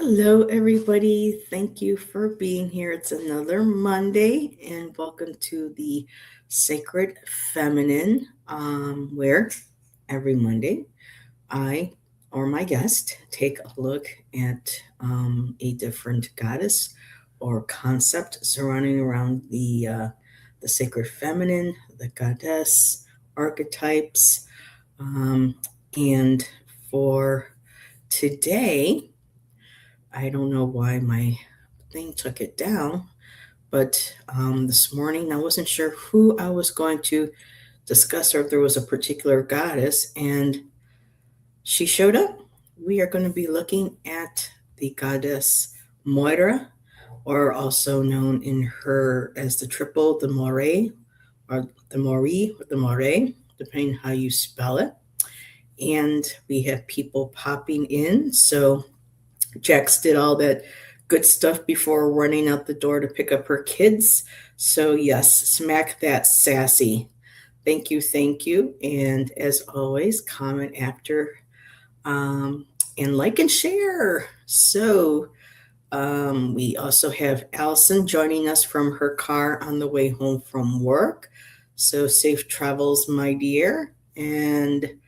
Hello, everybody. Thank you for being here. It's another Monday, and welcome to the Sacred Feminine, where every Monday I or my guest take a look at a different goddess or concept surrounding around the sacred feminine, the goddess archetypes, and for today. I don't know why my thing took it down, but this morning I wasn't sure who I was going to discuss or if there was a particular goddess, and she showed up. We are going to be looking at the goddess Moira, or also known in her as the triple, the Moray, or the Mori, or the Moray, depending how you spell it. And we have people popping in, so Jax did all that good stuff before running out the door to pick up her kids. So, yes, smack that sassy. Thank you, thank you. And as always, comment after and like and share. So, we also have Allison joining us from her car on the way home from work. So, safe travels, my dear. And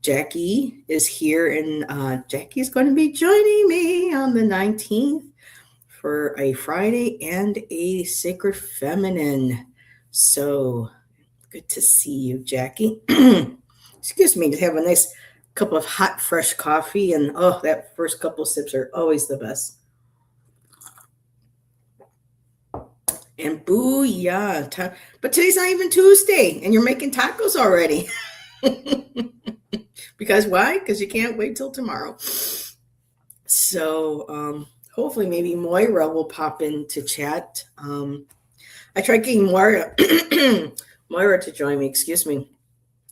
Jackie is here, and Jackie's going to be joining me on the 19th for a Friday and a Sacred Feminine. So good to see you, Jackie. Excuse me, to have a nice cup of hot, fresh coffee, and oh, that first couple sips are always the best. And booyah. But today's not even Tuesday, and you're making tacos already. Because why? Because you can't wait till tomorrow. So hopefully maybe Moira will pop in to chat. I tried getting Moira Moira to join me, excuse me.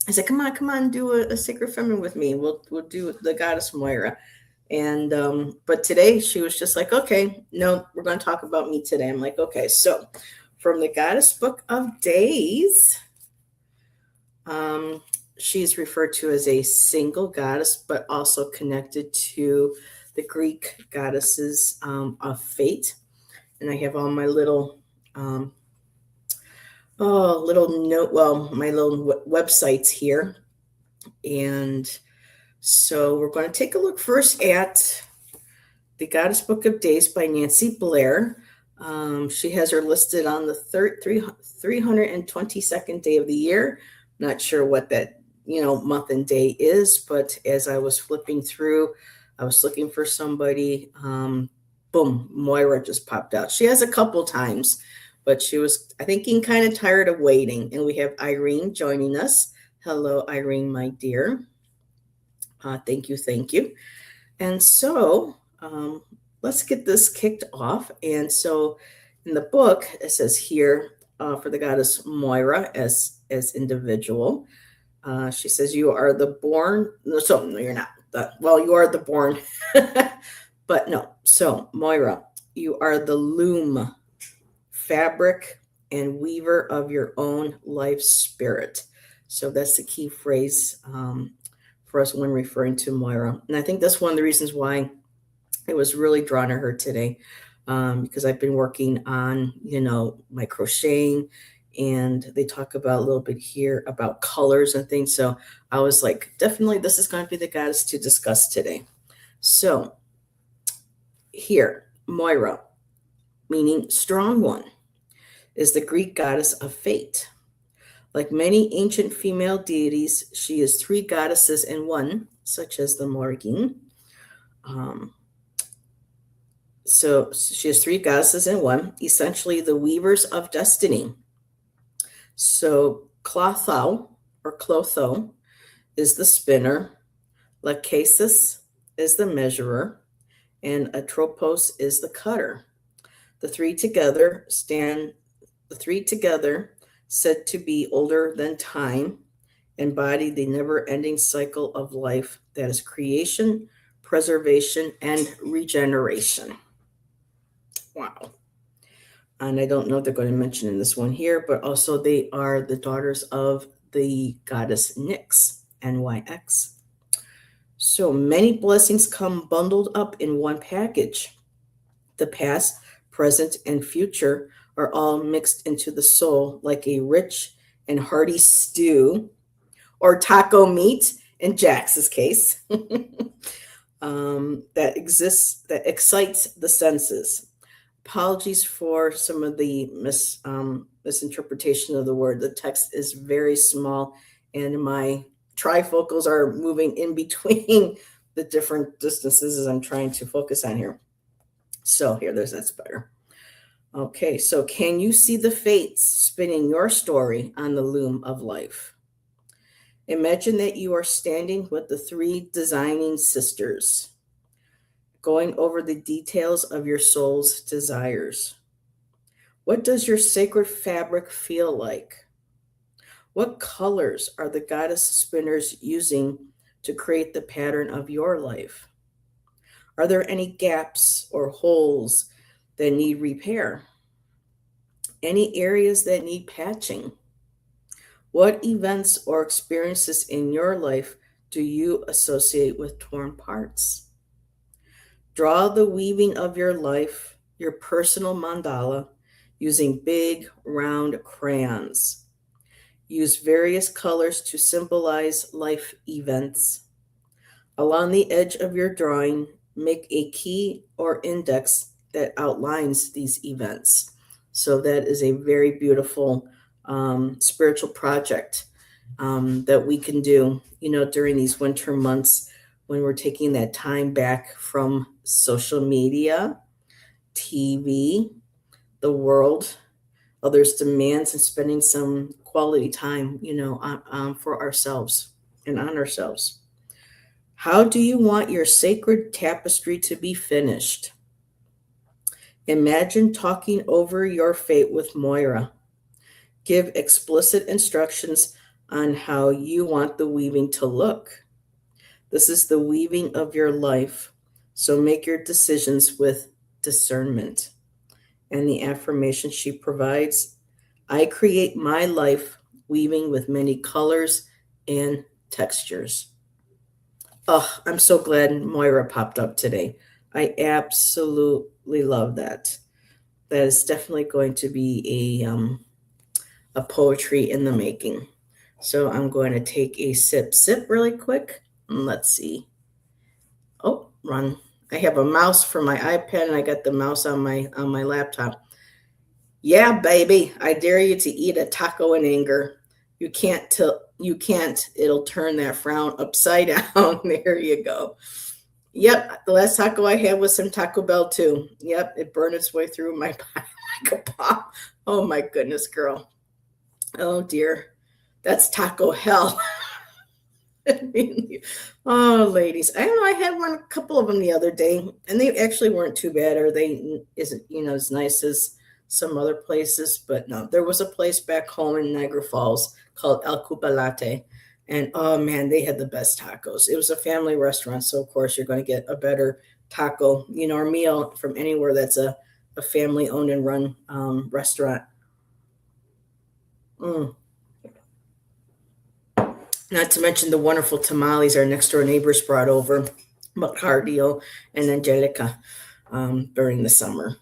I said, come on, do a sacred feminine with me. We'll do the goddess Moira. And but today she was just like, okay, no, we're gonna talk about me today. I'm like, okay, so from the Goddess Book of Days, she is referred to as a single goddess, but also connected to the Greek goddesses of fate. And I have all my little, little note, well, my little websites here. And so we're going to take a look first at the Goddess Book of Days by Nancy Blair. She has her listed on the 322nd day of the year. Not sure what that month and day is, but as I was flipping through, I was looking for somebody. Boom, Moira just popped out. She has a couple times, but she was, I think, kind of tired of waiting. And we have Irene joining us. Hello, Irene, my dear. Thank you. And so let's get this kicked off. And so in the book, it says here for the goddess Moira as individual. She says, you are the born. So, no, you're not. Well, you are the born. But no. So, Moira, you are the loom, fabric, and weaver of your own life spirit. So, that's the key phrase for us when referring to Moira. And I think that's one of the reasons why I was really drawn to her today, because I've been working on, my crocheting. And they talk about a little bit here about colors and things. So I was like, definitely this is going to be the goddess to discuss today. So here, Moira, meaning strong one, is the Greek goddess of fate. Like many ancient female deities, she is three goddesses in one, such as the Morrigan. So she has three goddesses in one, essentially the weavers of destiny. So Clotho or Clotho is the spinner, Lachesis is the measurer, and Atropos is the cutter. The three together said to be older than time, embody the never-ending cycle of life that is creation, preservation, and regeneration. Wow. And I don't know if they're going to mention in this one here, but also they are the daughters of the goddess Nyx, Nyx. So many blessings come bundled up in one package. The past, present, and future are all mixed into the soul like a rich and hearty stew or taco meat in Jax's case. That excites the senses. Apologies for some of the misinterpretation of the word. The text is very small, and my trifocals are moving in between the different distances as I'm trying to focus on here. So that's better. Okay, so can you see the fates spinning your story on the loom of life? Imagine that you are standing with the three designing sisters, going over the details of your soul's desires. What does your sacred fabric feel like? What colors are the goddess spinners using to create the pattern of your life? Are there any gaps or holes that need repair? Any areas that need patching? What events or experiences in your life do you associate with torn parts? Draw the weaving of your life, your personal mandala, using big, round crayons. Use various colors to symbolize life events. Along the edge of your drawing, make a key or index that outlines these events. So, that is a very beautiful spiritual project that we can do, during these winter months when we're taking that time back from social media, TV, the world, others' demands, and spending some quality time, for ourselves and on ourselves. How do you want your sacred tapestry to be finished? Imagine talking over your fate with Moira. Give explicit instructions on how you want the weaving to look. This is the weaving of your life, so make your decisions with discernment. And the affirmation she provides: I create my life weaving with many colors and textures. Oh, I'm so glad Moira popped up today. I absolutely love that. That is definitely going to be a poetry in the making. So I'm going to take a sip really quick. And let's see. Oh, run. I have a mouse for my iPad and I got the mouse on my laptop. Yeah, baby, I dare you to eat a taco in anger. You can't. It'll turn that frown upside down. There you go. Yep, the last taco I had was some Taco Bell too. Yep, it burned its way through my body like a pop. Oh my goodness, girl. Oh dear. That's taco hell. I mean, oh, ladies, I don't know. I had a couple of them the other day, and they actually weren't too bad. Or they isn't as nice as some other places, but no, there was a place back home in Niagara Falls called El Cupalate, and oh man, they had the best tacos. It was a family restaurant, so of course you're going to get a better taco, or meal from anywhere that's a family owned and run restaurant. Mm. Not to mention the wonderful tamales our next door neighbors brought over, Macardio and Angelica, during the summer.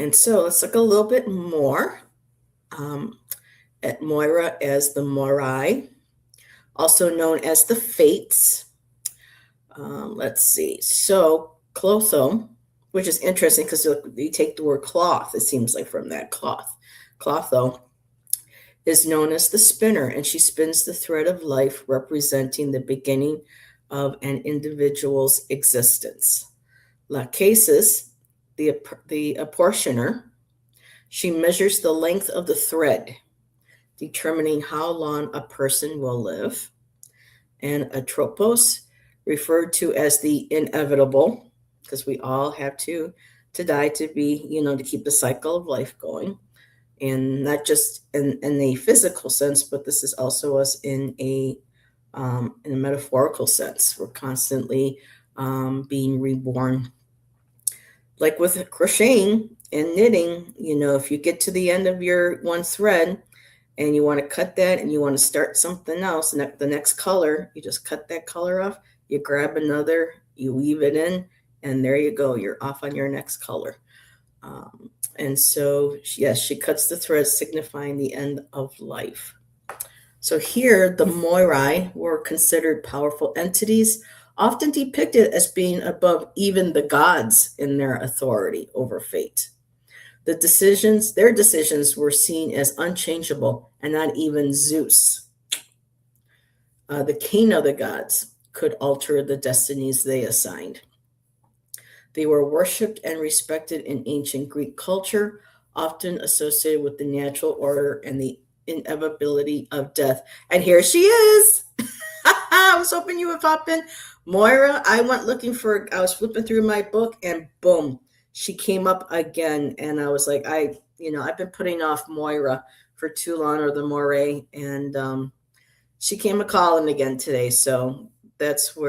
And so let's look a little bit more at Moira as the Moirai, also known as the Fates. Let's see. So Clotho, which is interesting because you take the word cloth, it seems like from that cloth. Clotho is known as the spinner, and she spins the thread of life representing the beginning of an individual's existence. Lachesis, the apportioner, she measures the length of the thread, determining how long a person will live. And Atropos, referred to as the inevitable, because we all have to die to be, to keep the cycle of life going. And not just in a physical sense, but this is also us in a metaphorical sense. We're constantly being reborn. Like with crocheting and knitting, if you get to the end of your one thread and you want to cut that and you want to start something else, and the next color, you just cut that color off, you grab another, you weave it in, and there you go, you're off on your next color. And so, yes, she cuts the threads, signifying the end of life. So here, the Moirai were considered powerful entities, often depicted as being above even the gods in their authority over fate. Their decisions were seen as unchangeable, and not even Zeus, the king of the gods, could alter the destinies they assigned. They were worshipped and respected in ancient Greek culture, often associated with the natural order and the inevitability of death. And here she is. I was hoping you would pop in. Moira, I was flipping through my book, and boom, she came up again. And I was like, I've been putting off Moira for too long, or the Moray, and she came a calling again today. So that's who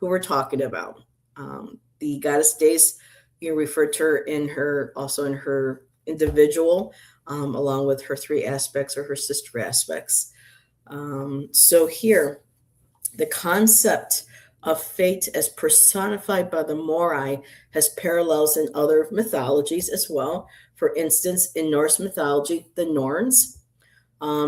we're talking about. The goddess days, you referred to her in her individual, along with her three aspects, or her sister aspects. So here, the concept of fate as personified by the Moirai has parallels in other mythologies as well. For instance, in Norse mythology, the Norns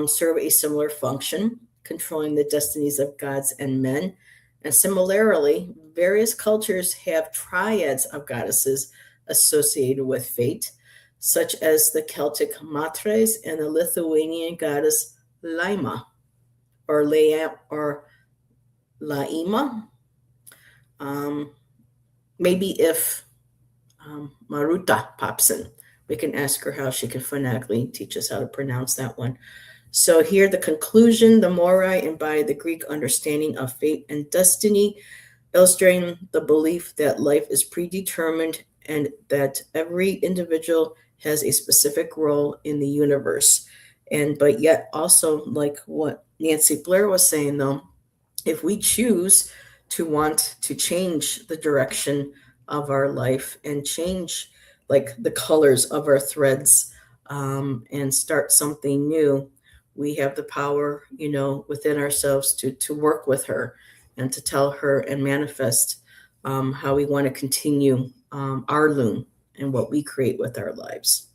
serve a similar function, controlling the destinies of gods and men. And similarly, various cultures have triads of goddesses associated with fate, such as the Celtic Matres and the Lithuanian goddess Laima, or Laima. Maybe if Maruta pops in, we can ask her how she can phonetically teach us how to pronounce that one. So here, the conclusion, the Moirai embody the Greek understanding of fate and destiny, illustrating the belief that life is predetermined and that every individual has a specific role in the universe. But yet also, like what Nancy Blair was saying, though, if we choose to want to change the direction of our life and change like the colors of our threads, and start something new, we have the power, within ourselves to work with her and to tell her and manifest how we want to continue our loom and what we create with our lives.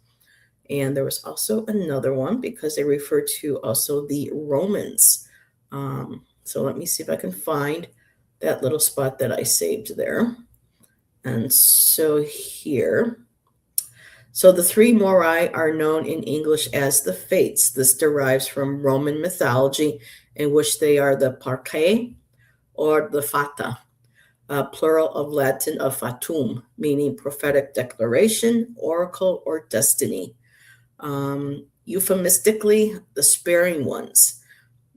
And there was also another one, because they refer to also the Romans. So let me see if I can find that little spot that I saved there. And so here, so the three Moirai are known in English as the Fates. This derives from Roman mythology, in which they are the Parcae or the Fata, plural of Latin of fatum, meaning prophetic declaration, oracle, or destiny. Euphemistically, the sparing ones.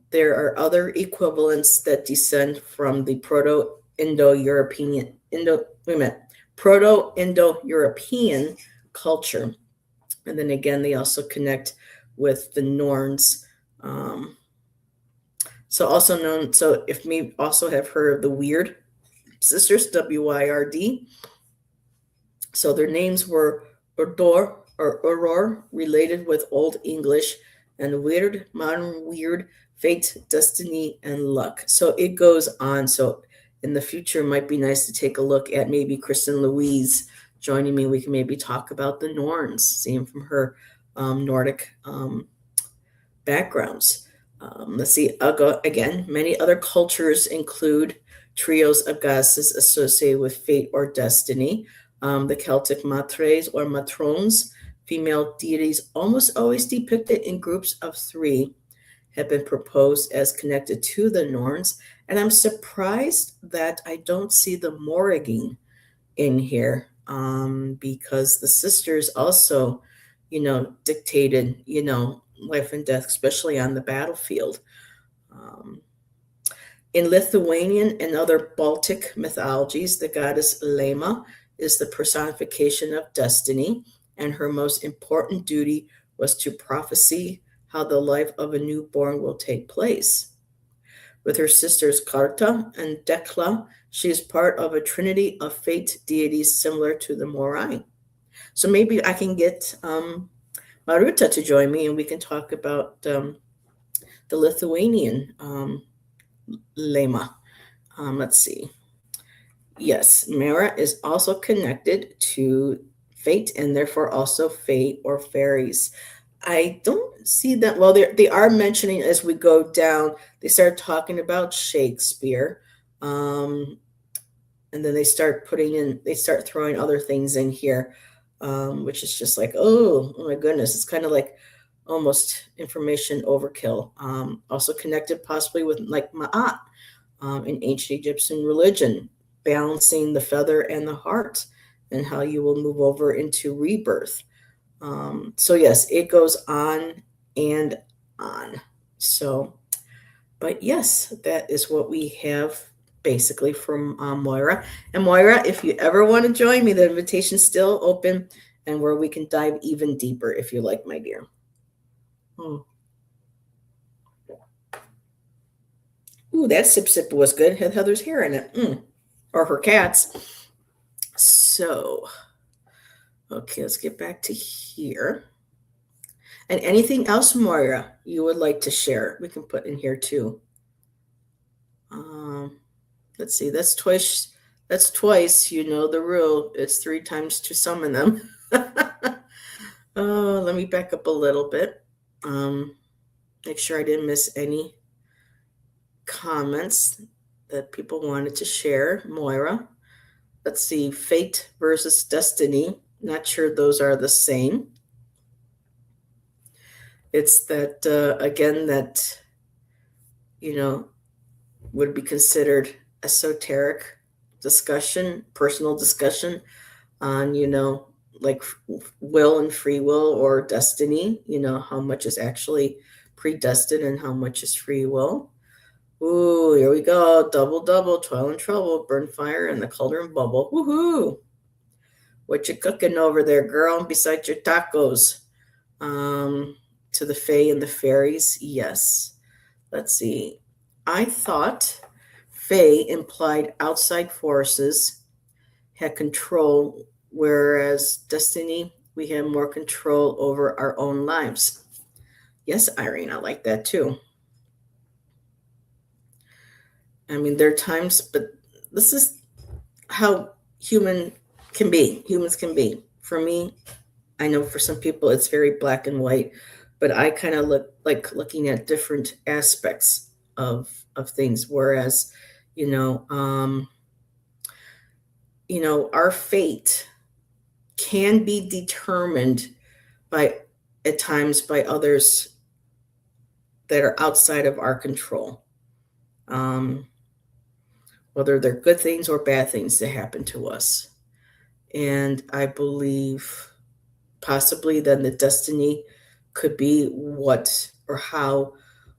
There are other equivalents that descend from the Proto-Indo-European culture. And then again, they also connect with the Norns. So if we also have heard of the Weird sisters, WYRD. So their names were Urdor or Uror, related with Old English, and Weird, modern Weird, Fate, Destiny, and Luck. So it goes on. So in the future, it might be nice to take a look at maybe Kristen Louise joining me. We can maybe talk about the Norns, seeing from her Nordic backgrounds. Let's see, I'll go again. Many other cultures include trios of goddesses associated with fate or destiny. The Celtic matres or matrons, female deities almost always depicted in groups of three, have been proposed as connected to the Norns. And I'm surprised that I don't see the Morrigan in here, because the sisters also, dictated, life and death, especially on the battlefield. In Lithuanian and other Baltic mythologies, the goddess Lema is the personification of destiny, and her most important duty was to prophesy how the life of a newborn will take place. With her sisters Karta and Dekla, she is part of a trinity of fate deities similar to the Moirai. So maybe I can get Maruta to join me, and we can talk about the Lithuanian lema. Let's see. Yes, Mara is also connected to fate and therefore also fate or fairies. I don't see that. Well, they are mentioning as we go down, they start talking about Shakespeare. Um, and then they start throwing other things in here, which is just like, oh my goodness. It's kind of like almost information overkill. Also connected possibly with like Ma'at in ancient Egyptian religion, balancing the feather and the heart, and how you will move over into rebirth. So, yes, it goes on and on. So, but yes, that is what we have basically from Moira. And Moira, if you ever want to join me, the invitation's still open and where we can dive even deeper if you like, my dear. Hmm. Ooh, that sip sip was good. Had Heather's hair in it. Or her cat's. So, okay, let's get back to here. And anything else, Moira, you would like to share, we can put in here too. Um, let's see, that's twice. That's twice. You know the rule. It's three times to summon them. Oh, let me back up a little bit. Make sure I didn't miss any comments that people wanted to share. Moira, let's see, fate versus destiny. Not sure those are the same. It's that again that you know would be considered esoteric discussion, personal discussion on, like will and free will or destiny, how much is actually predestined and how much is free will. Ooh, here we go. Double, double, toil and trouble, burn fire, and the cauldron bubble. Woohoo! What you cooking over there, girl, besides your tacos? To the fae and the fairies, yes. Let's see. I thought fae implied outside forces had control, whereas destiny, we have more control over our own lives. Yes, Irene, I like that too. I mean, there are times, but this is how humans can be. For me, I know for some people it's very black and white, but I kind of looking at different aspects of things. Whereas, you know, um, our fate can be determined by at times by others that are outside of our control. Um, whether they're good things or bad things that happen to us. And I believe possibly then the destiny could be what or how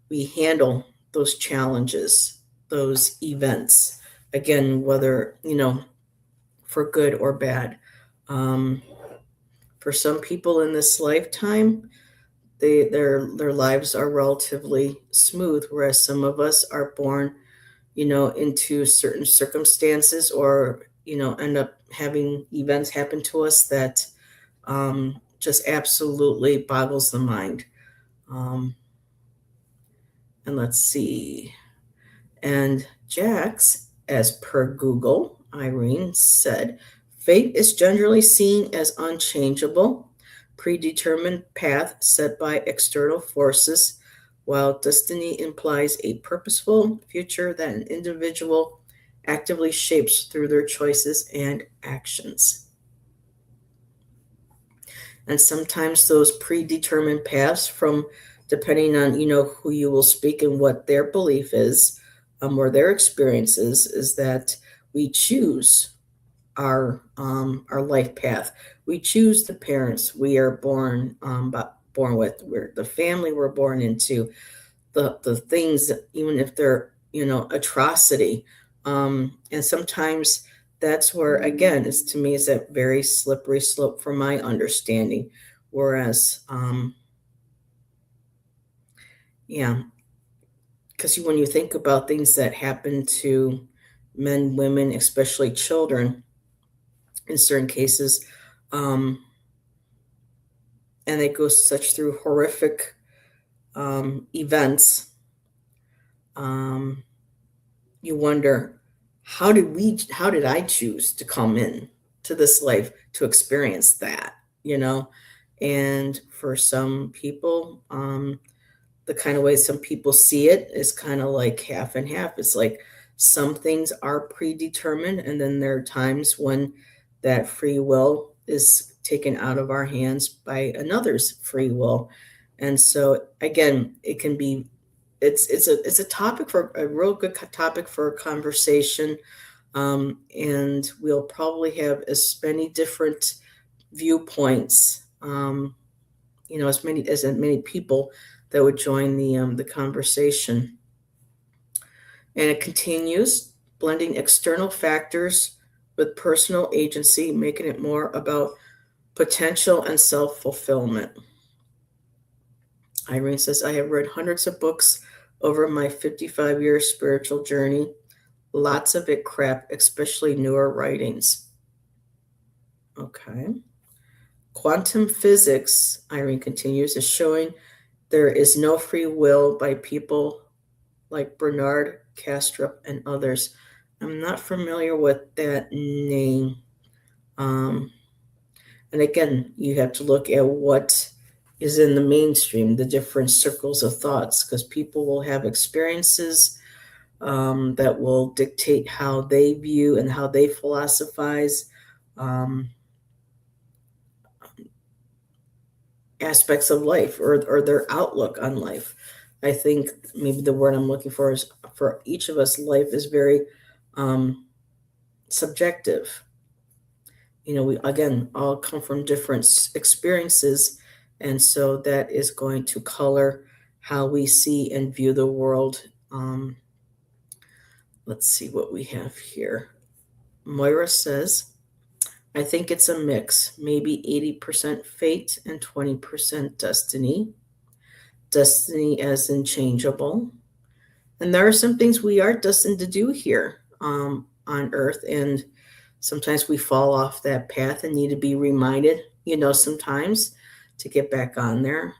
we handle those challenges, those events. Again, whether, for good or bad. Um, for some people in this lifetime, their lives are relatively smooth, whereas some of us are born, into certain circumstances or, end up having events happen to us that just absolutely boggles the mind. Um, and let's see. And Jax, as per Google, Irene said, fate is generally seen as unchangeable, predetermined path set by external forces, while destiny implies a purposeful future that an individual actively shapes through their choices and actions. And sometimes those predetermined paths from depending on who you will speak and what their belief is, or their experiences, is that we choose our life path. We choose the parents we are born with, we're the family we're born into, the things that, even if they're atrocity, and sometimes that's where, again, it's to me is that very slippery slope from my understanding. Whereas yeah, because when you think about things that happen to men, women, especially children in certain cases, um and they go such through horrific events. Um, you wonder, how did I choose to come in to this life to experience that, you know? And for some people, the kind of way some people see it is kind of like half and half. It's like some things are predetermined, and then there are times when that free will is taken out of our hands by another's free will. And so again, it can be it's a topic for a real good topic for a conversation, and we'll probably have as many different viewpoints, as many people that would join the conversation. And it continues, blending external factors with personal agency, making it more about potential and self fulfillment. Irene says, I have read hundreds of books over my 55-year spiritual journey. Lots of it crap, especially newer writings. Okay. Quantum physics, Irene continues, is showing there is no free will by people like Bernard Kastrup and others. I'm not familiar with that name. Um, and again, you have to look at what is in the mainstream, the different circles of thoughts, because people will have experiences that will dictate how they view and how they philosophize um, aspects of life, or their outlook on life. I think maybe the word I'm looking for is, for each of us, life is very um, subjective. We again all come from different experiences, and so that is going to color how we see and view the world. Let's see what we have here. Moira says, I think it's a mix, maybe 80% fate and 20% destiny. Destiny as in changeable. And there are some things we are destined to do here on earth, and sometimes we fall off that path and need to be reminded, sometimes to get back on there.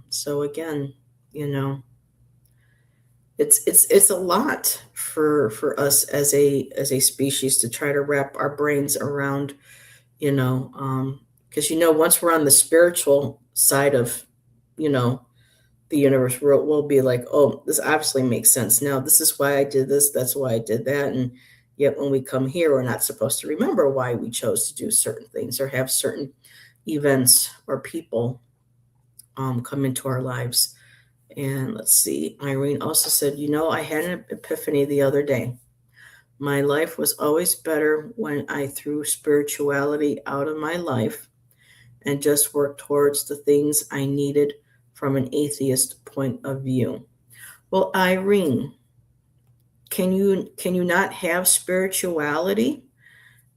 So again, you know, it's a lot for us as a species to try to wrap our brains around, because once we're on the spiritual side of, you know, the universe, will be like, oh, this obviously makes sense. Now, this is why I did this. That's why I did that. And yet, when we come here, we're not supposed to remember why we chose to do certain things or have certain events or people come into our lives. And let's see, Irene also said, I had an epiphany the other day. My life was always better when I threw spirituality out of my life and just worked towards the things I needed from an atheist point of view. Well, Irene, can you not have spirituality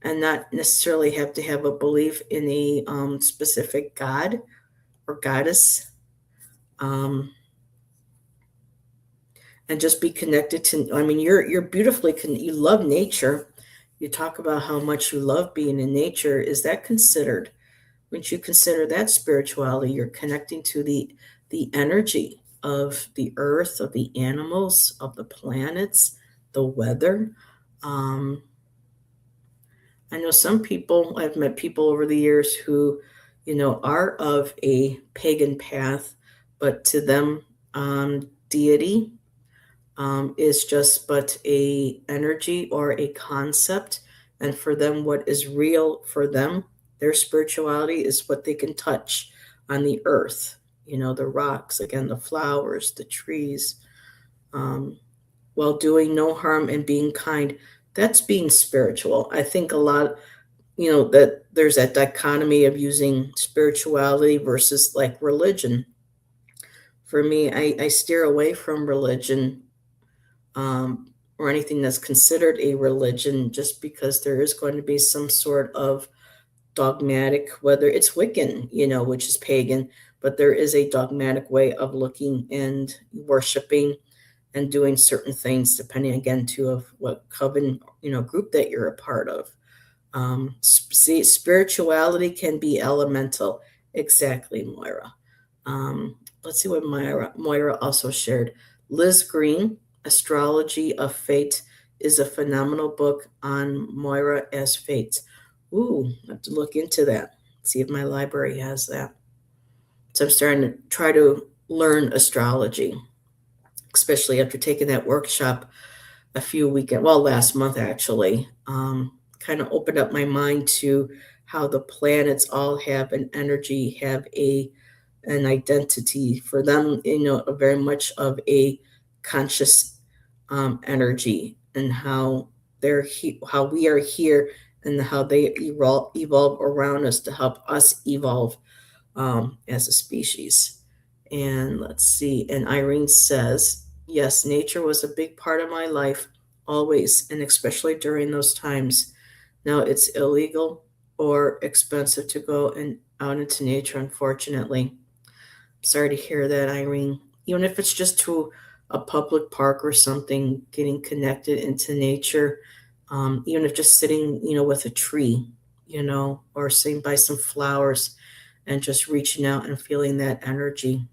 and not necessarily have to have a belief in a specific god or goddess, um, and just be connected to? I mean, you're beautifully you love nature. You talk about how much you love being in nature. Is that considered? Wouldn't you consider that spirituality? You're connecting to the energy of the earth, of the animals, of the planets, the weather. Um, I know some people, I've met people over the years who, are of a pagan path, but to them, deity is just but a energy or a concept. And for them, what is real for them, their spirituality is what they can touch on the earth, the rocks, again, the flowers, the trees, um, while doing no harm and being kind. That's being spiritual. I think a lot, that there's that dichotomy of using spirituality versus like religion. For me, I steer away from religion, or anything that's considered a religion, just because there is going to be some sort of dogmatic, whether it's Wiccan, which is pagan, but there is a dogmatic way of looking and worshiping and doing certain things, depending again to of what coven, group that you're a part of. See, spirituality can be elemental. Exactly, Moira. Let's see what Moira also shared. Liz Green, Astrology of Fate, is a phenomenal book on Moira as fate. Ooh, I have to look into that. See if my library has that. So I'm starting to try to learn astrology, especially after taking that workshop last month actually. Kind of opened up my mind to how the planets all have an energy, have an identity for them, very much of a conscious energy, and how how we are here, and how they evolve around us to help us evolve as a species. And let's see. And Irene says, yes, nature was a big part of my life, always, and especially during those times. Now it's illegal or expensive to go out into nature, unfortunately. Sorry to hear that, Irene. Even if it's just to a public park or something, getting connected into nature, even if just sitting, with a tree, or sitting by some flowers and just reaching out and feeling that energy.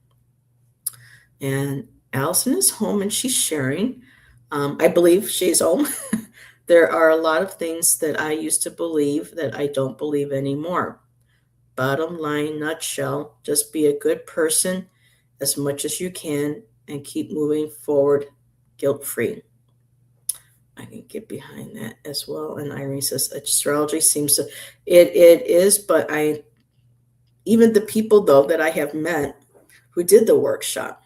And Allison is home and she's sharing. I believe she's home. There are a lot of things that I used to believe that I don't believe anymore. Bottom line, nutshell, just be a good person as much as you can and keep moving forward guilt free. I can get behind that as well. And Irene says astrology seems to it is, but I even the people though that I have met who did the workshop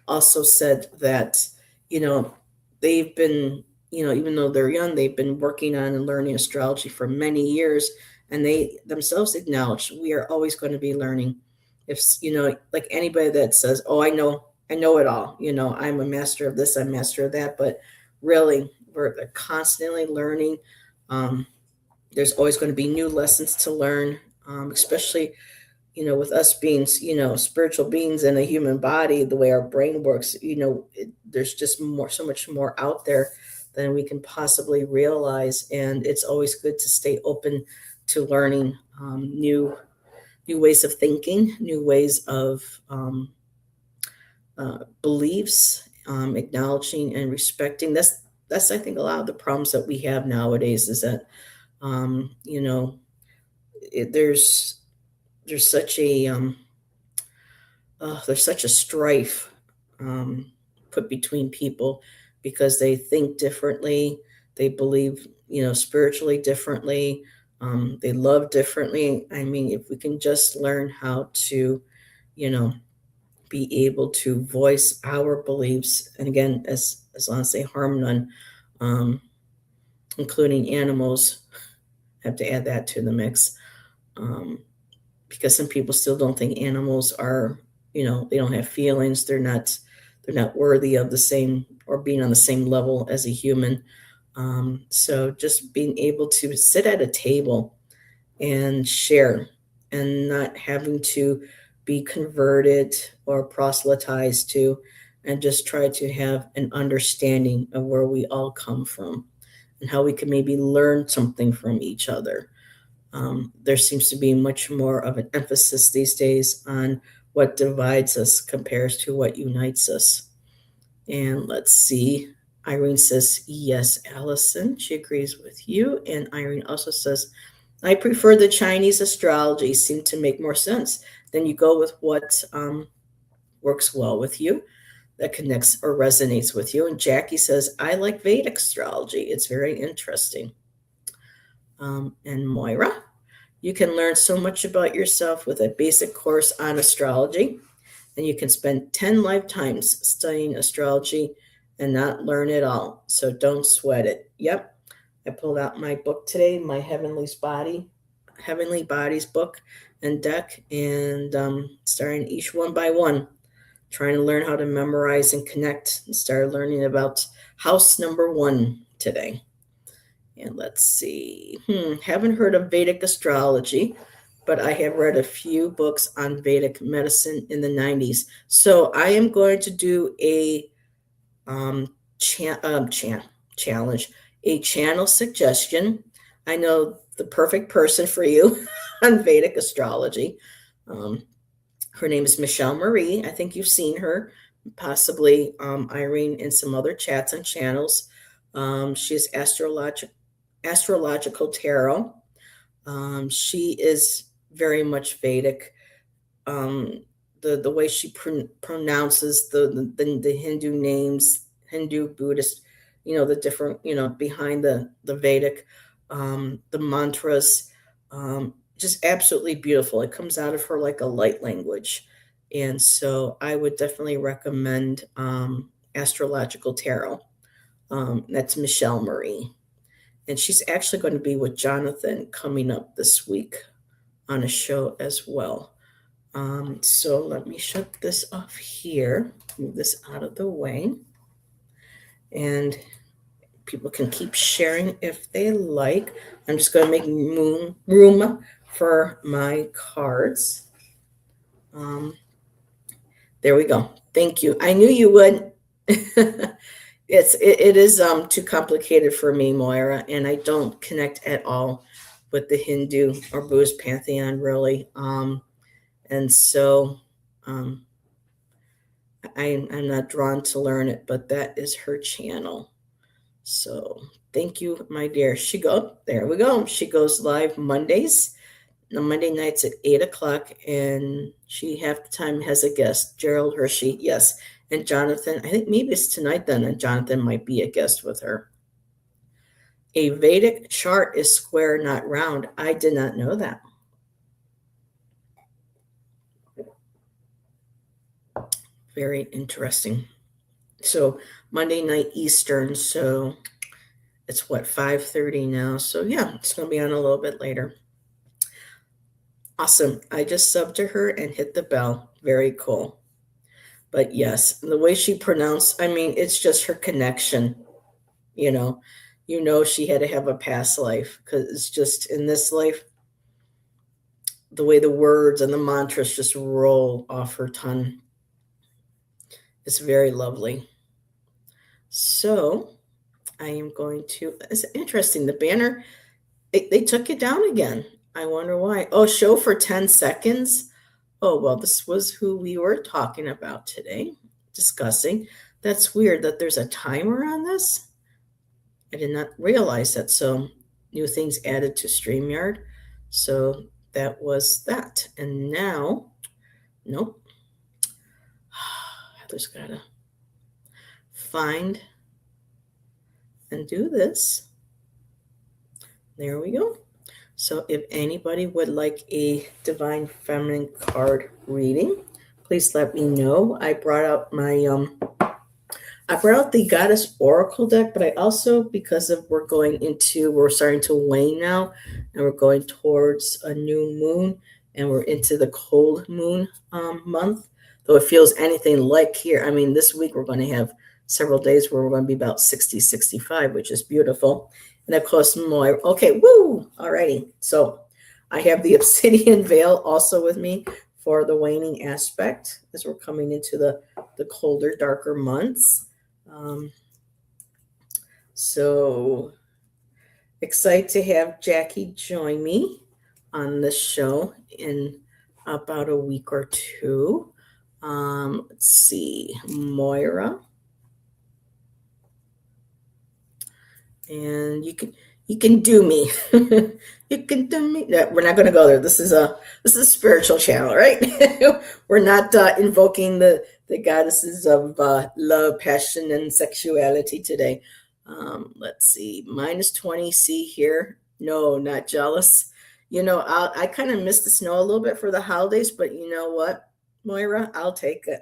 also said that, you know, they've been, even though they're young, they've been working on and learning astrology for many years. And they themselves acknowledge we are always going to be learning. If, like anybody that says, oh, I know it all, I'm a master of this, I'm a master of that. But really, we're constantly learning. Um, there's always going to be new lessons to learn, especially with us being, spiritual beings in a human body, the way our brain works, there's just so much more out there than we can possibly realize. And it's always good to stay open to learning new ways of thinking, new ways of beliefs, acknowledging and respecting. That's I think a lot of the problems that we have nowadays is that um, you know there's such a there's such a strife um, put between people because they think differently, they believe, spiritually differently, they love differently. I mean, if we can just learn how to, you know, be able to voice our beliefs, and again, as long as they harm none, um, including animals, have to add that to the mix. Um, because some people still don't think animals are, they don't have feelings, they're not worthy of the same or being on the same level as a human. So just being able to sit at a table and share, and not having to be converted or proselytized to, and just try to have an understanding of where we all come from and how we can maybe learn something from each other. There seems to be much more of an emphasis these days on what divides us compares to what unites us. And let's see. Irene says, yes, Allison. She agrees with you. And Irene also says, I prefer the Chinese astrology, seem to make more sense. Then you go with what works well with you, that connects or resonates with you. And Jackie says, I like Vedic astrology. It's very interesting. And Moira, you can learn so much about yourself with a basic course on astrology, and you can spend 10 lifetimes studying astrology and not learn it all. So don't sweat it. Yep. I pulled out my book today, my Heavenly Bodies book and deck, and starting each one by one, trying to learn how to memorize and connect, and start learning about house number 1 today. And let's see. Haven't heard of Vedic astrology, but I have read a few books on Vedic medicine in the 90s. So I am going to do a challenge, a channel suggestion. I know the perfect person for you on Vedic astrology. Um, Her name is Michelle Marie. I think you've seen her, possibly Irene, in some other chats and channels. She is astrological tarot. She is very much Vedic. Um, the way she pronounces the Hindu names, Hindu, Buddhist, the different, behind the Vedic, the mantras, just absolutely beautiful. It comes out of her like a light language. And so I would definitely recommend Astrological Tarot. That's Michelle Marie. And she's actually going to be with Jonathan coming up this week on a show as well. So let me shut this off here, move this out of the way, and people can keep sharing if they like. I'm just going to make room for my cards. Um, there we go. Thank you. I knew you would. It is too complicated for me, Moira, and I don't connect at all with the Hindu or Buddhist pantheon, really. And so um, I'm not drawn to learn it, but that is her channel. So thank you, my dear. There we go. She goes live Mondays, on Monday nights at 8 o'clock, and she half the time has a guest, Gerald Hershey, yes, and Jonathan. I think maybe it's tonight then, and Jonathan might be a guest with her. A Vedic chart is square, not round. I did not know that. Very interesting. So Monday night Eastern, so it's what, 5:30 now. So yeah, it's going to be on a little bit later. Awesome. I just subbed to her and hit the bell. Very cool. But yes, the way she pronounced, I mean, it's just her connection, you know. She had to have a past life because it's just in this life, the way the words and the mantras just roll off her tongue. It's very lovely. So I am going to, it's interesting. The banner, they took it down again. I wonder why. Oh, show for 10 seconds. Oh, well, this was who we were talking about today, discussing. That's weird that there's a timer on this. I did not realize that. So, new things added to StreamYard. So, that was that. And now, nope. Heather's got to find and do this. There we go. So if anybody would like a Divine Feminine card reading, please let me know. I brought out the Goddess Oracle deck, but I also, because of we're starting to wane now, and we're going towards a new moon, and we're into the cold moon month. Though it feels anything like here. I mean, this week we're going to have several days where we're going to be about 60, 65, which is beautiful. And of course, more. Okay, woo! Alrighty. So I have the Obsidian Veil also with me for the waning aspect as we're coming into the colder, darker months. So excited to have Jackie join me on this show in about a week or two. Let's see, Moira. And you can do me. You can do me. No, we're not going to go there. This is a spiritual channel, right? We're not invoking the goddesses of love, passion, and sexuality today. Let's see, -20 here. No, not jealous. I kind of miss the snow a little bit for the holidays, but you know what, Moira, I'll take it.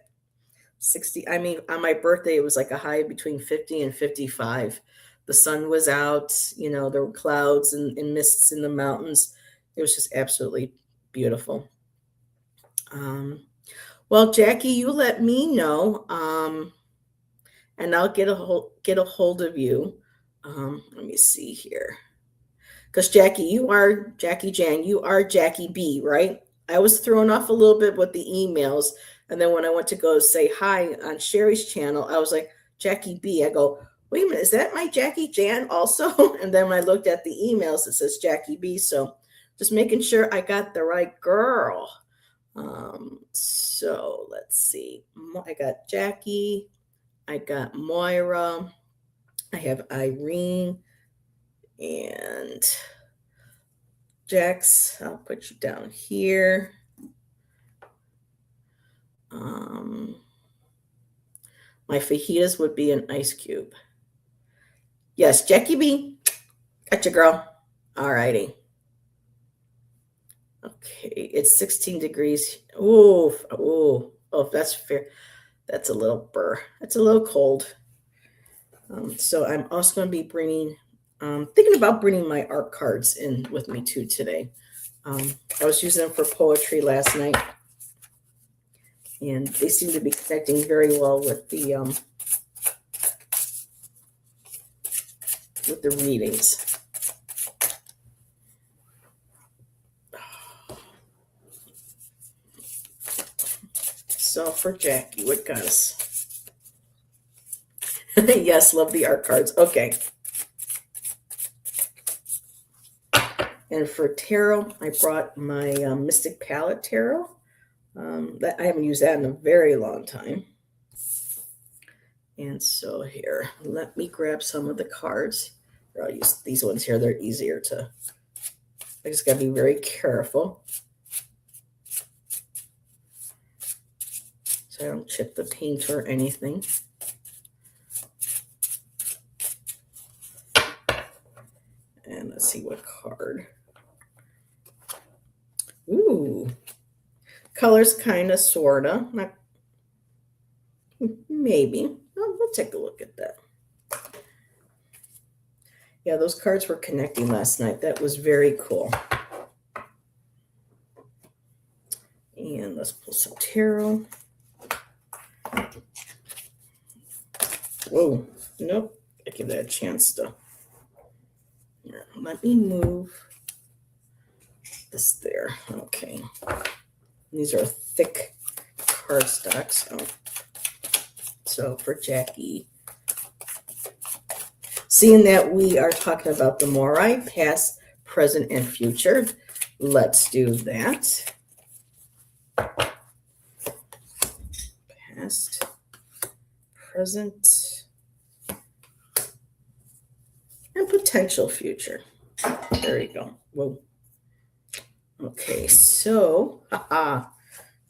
60. I mean, on my birthday, it was like a high between 50 and 55. The sun was out, there were clouds and mists in the mountains. It was just absolutely beautiful. Well, Jackie, you let me know, and I'll get a hold of you. Let me see here. Because Jackie, you are Jackie Jan, you are Jackie B, right? I was thrown off a little bit with the emails. And then when I went to go say hi on Sherry's channel, I was like, Jackie B. I go, wait a minute, is that my Jackie Jan also? And then when I looked at the emails, it says Jackie B. So just making sure I got the right girl. So let's see. I got Jackie. I got Moira. I have Irene and Jax. I'll put you down here. Um, my fajitas would be an ice cube. Yes, Jackie B. Gotcha, girl. All righty. Okay, it's 16 degrees. Ooh, ooh. Oh, that's fair. That's a little burr. That's a little cold. So I'm also going to be thinking about bringing my art cards in with me too today. I was using them for poetry last night, and they seem to be connecting very well with the readings. So for Jackie, what goddess? Yes, love the art cards. Okay. And for tarot, I brought my Mystic Palette tarot. That I haven't used that in a very long time. And so here, let me grab some of the cards. I'll use these ones here. They're easier to. I just got to be very careful so I don't chip the paint or anything. And let's see what card. Ooh, colors kind of, sort of. Not, maybe. We'll take a look at that. Yeah, those cards were connecting last night. That was very cool. And let's pull some tarot. Whoa, nope. I give that a chance to. Here, let me move this there. Okay. These are thick cardstocks. So for Jackie, seeing that we are talking about the Moirai, past, present, and future, let's do that. Past, present, and potential future. There you go. Whoa. Okay, so,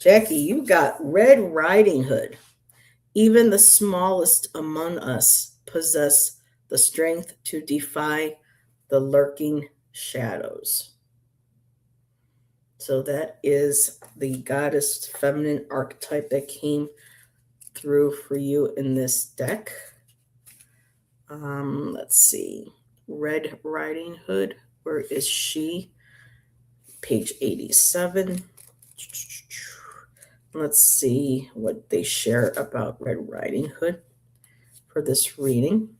Jackie, you got Red Riding Hood. Even the smallest among us possess the strength to defy the lurking shadows. So that is the goddess feminine archetype that came through for you in this deck. Let's see. Red Riding Hood. Where is she? Page 87. Let's see what they share about Red Riding Hood for this reading.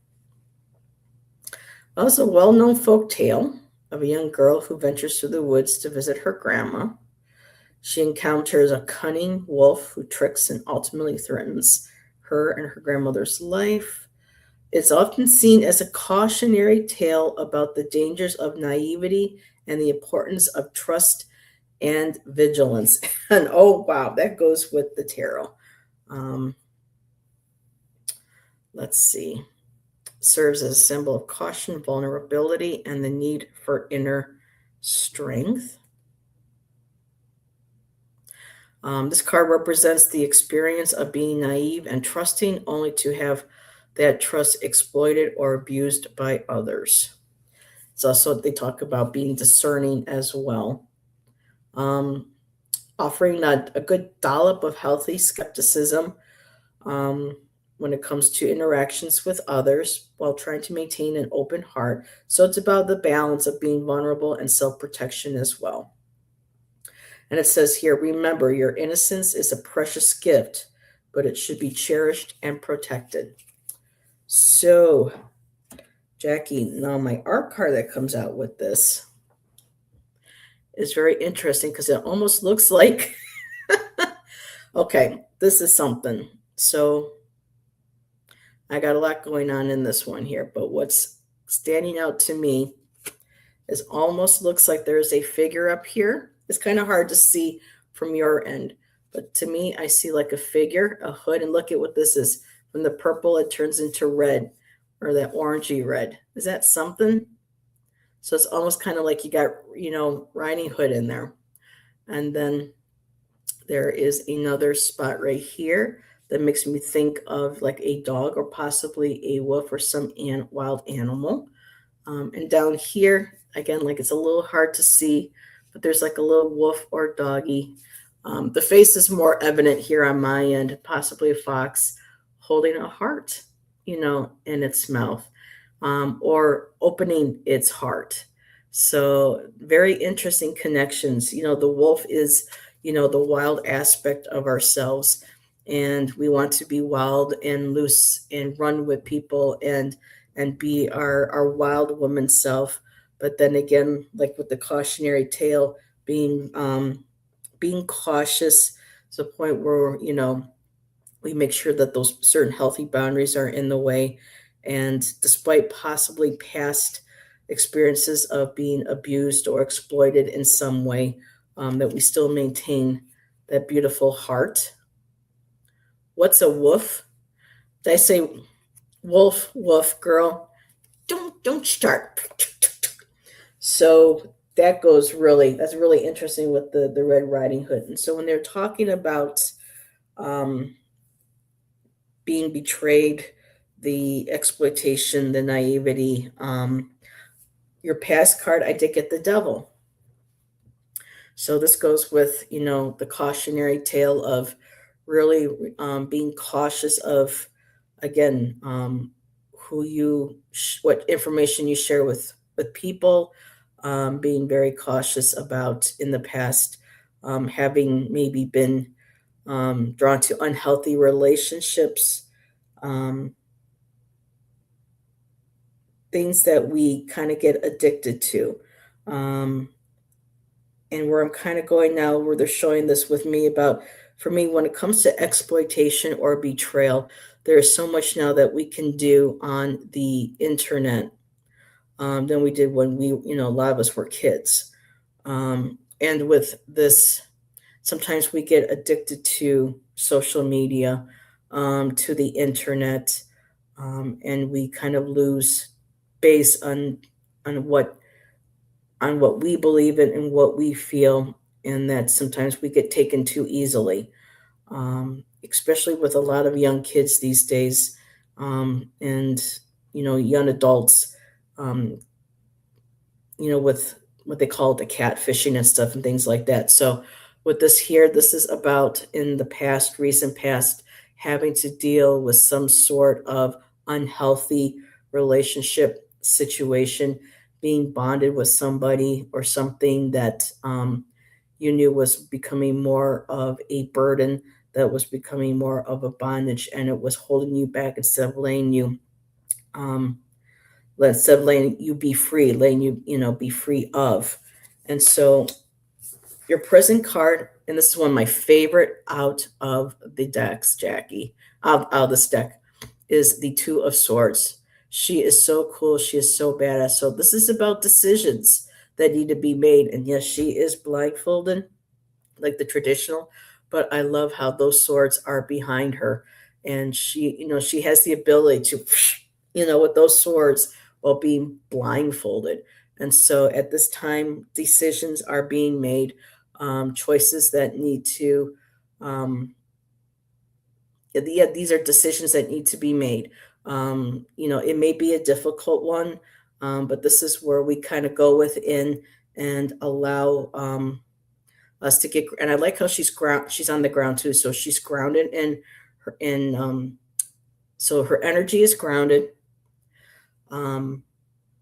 Well, it's a well-known folk tale of a young girl who ventures through the woods to visit her grandma. She encounters a cunning wolf who tricks and ultimately threatens her and her grandmother's life. It's often seen as a cautionary tale about the dangers of naivety and the importance of trust and vigilance. And oh, wow, that goes with the tarot. Let's see. Serves as a symbol of caution, vulnerability, and the need for inner strength. This card represents the experience of being naive and trusting only to have that trust exploited or abused by others. It's also, they talk about being discerning as well. Offering a good dollop of healthy skepticism when it comes to interactions with others while trying to maintain an open heart. So it's about the balance of being vulnerable and self-protection as well. And it says here, remember, your innocence is a precious gift, but it should be cherished and protected. So, Jackie, now my art card that comes out with this is very interesting because it almost looks like, okay, this is something. So, I got a lot going on in this one here, but what's standing out to me is almost looks like there's a figure up here. It's kind of hard to see from your end. But to me, I see like a figure, a hood, and look at what this is. From the purple, it turns into red or that orangey red. Is that something? So it's almost kind of like you got, Riding Hood in there. And then there is another spot right here that makes me think of like a dog or possibly a wolf or some wild animal. And down here, again, like it's a little hard to see, but there's like a little wolf or doggy. The face is more evident here on my end, possibly a fox holding a heart, in its mouth, or opening its heart. So, very interesting connections. The wolf is, the wild aspect of ourselves. And we want to be wild and loose and run with people and be our wild woman self. But then again, like with the cautionary tale, being cautious to the point where we make sure that those certain healthy boundaries are in the way. And despite possibly past experiences of being abused or exploited in some way, that we still maintain that beautiful heart. What's a woof? Did I say wolf, woof, girl? Don't start. So that's really interesting with the Red Riding Hood. And so when they're talking about um, being betrayed, the exploitation, the naivety, your past card, I did get the devil. So this goes with, the cautionary tale of really being cautious of, again, what information you share with people, being very cautious about in the past, having maybe been drawn to unhealthy relationships, um, things that we kind of get addicted to. Um, and where I'm kind of going now, where they're showing this with me about, for me, when it comes to exploitation or betrayal, there is so much now that we can do on the internet than we did when a lot of us were kids. And with this, sometimes we get addicted to social media, to the internet, and we kind of lose base on what on what we believe in and what we feel, and that sometimes we get taken too easily, especially with a lot of young kids these days, and young adults, um, with what they call the catfishing and stuff and things like that. So, with this here, this is about in the past, recent past, having to deal with some sort of unhealthy relationship situation, being bonded with somebody or something that you knew was becoming more of a burden, that was becoming more of a bondage, and it was holding you back instead of letting you. Um, Instead of letting you be free, letting you, be free of. And so your prison card, and this is one of my favorite out of the decks, Jackie, out of this deck, is the Two of Swords. She is so cool. She is so badass. So this is about decisions that need to be made. And yes, she is blindfolded, like the traditional, but I love how those swords are behind her. And she has the ability to, with those swords while being blindfolded. And so at this time, decisions are being made, choices that need to, yeah, these are decisions that need to be made. It may be a difficult one, but this is where we kind of go within and allow us to get. And I like how she's on the ground too, so she's grounded in so her energy is grounded. Um,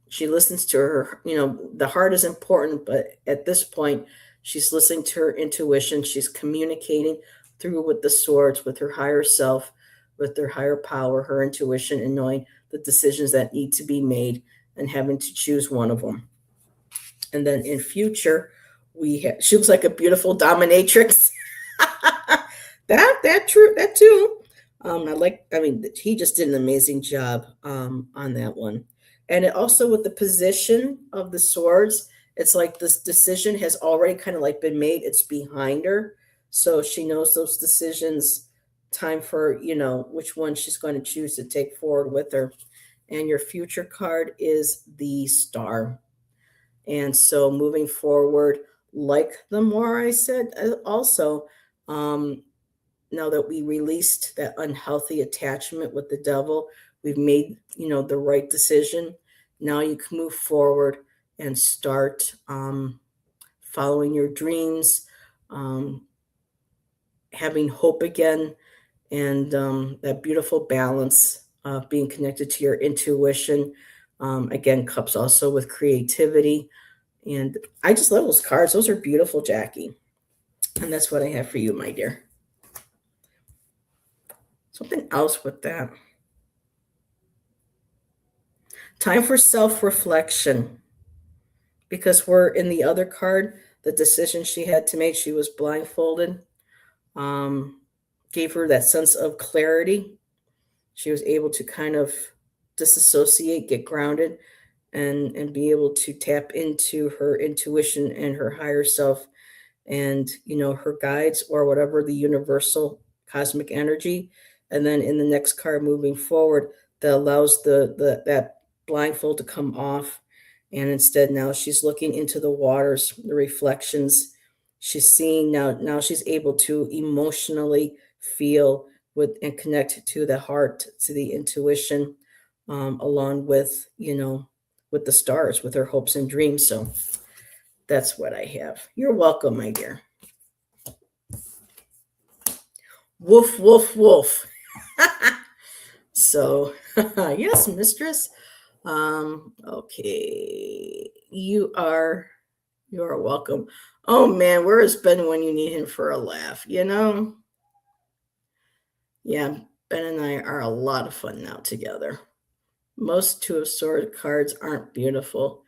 she listens to her, the heart is important, but at this point, she's listening to her intuition. She's communicating through with the swords, with her higher self, with her higher power, her intuition, and knowing the decisions that need to be made and having to choose one of them. And then in future, she looks like a beautiful dominatrix. That too. He just did an amazing job on that one. And it also with the position of the swords, it's like this decision has already kind of like been made. It's behind her. So she knows those decisions, time for, which one she's going to choose to take forward with her. And your future card is the Star. And so moving forward, like the more I said, also, um, now that we released that unhealthy attachment with the devil, we've made, the right decision. Now you can move forward and start following your dreams, um, having hope again, and that beautiful balance of being connected to your intuition. Again, cups also with creativity. And I just love those cards. Those are beautiful, Jackie. And that's what I have for you, my dear. Something else with that. Time for self reflection. Because we're in the other card, the decision she had to make, she was blindfolded, um, gave her that sense of clarity. She was able to kind of disassociate, get grounded, and be able to tap into her intuition and her higher self, and her guides, or whatever, the universal cosmic energy. And then in the next card moving forward, that allows the that blindfold to come off, and instead now she's looking into the waters, the reflections. She's seeing now she's able to emotionally feel with and connect to the heart, to the intuition, along with, with the stars, with her hopes and dreams. So that's what I have. You're welcome, my dear. Woof, woof, woof. So, yes, mistress. Okay. You are welcome. Oh man, where is Ben when you need him for a laugh? Yeah, Ben and I are a lot of fun now together. Most Two of Swords cards aren't beautiful.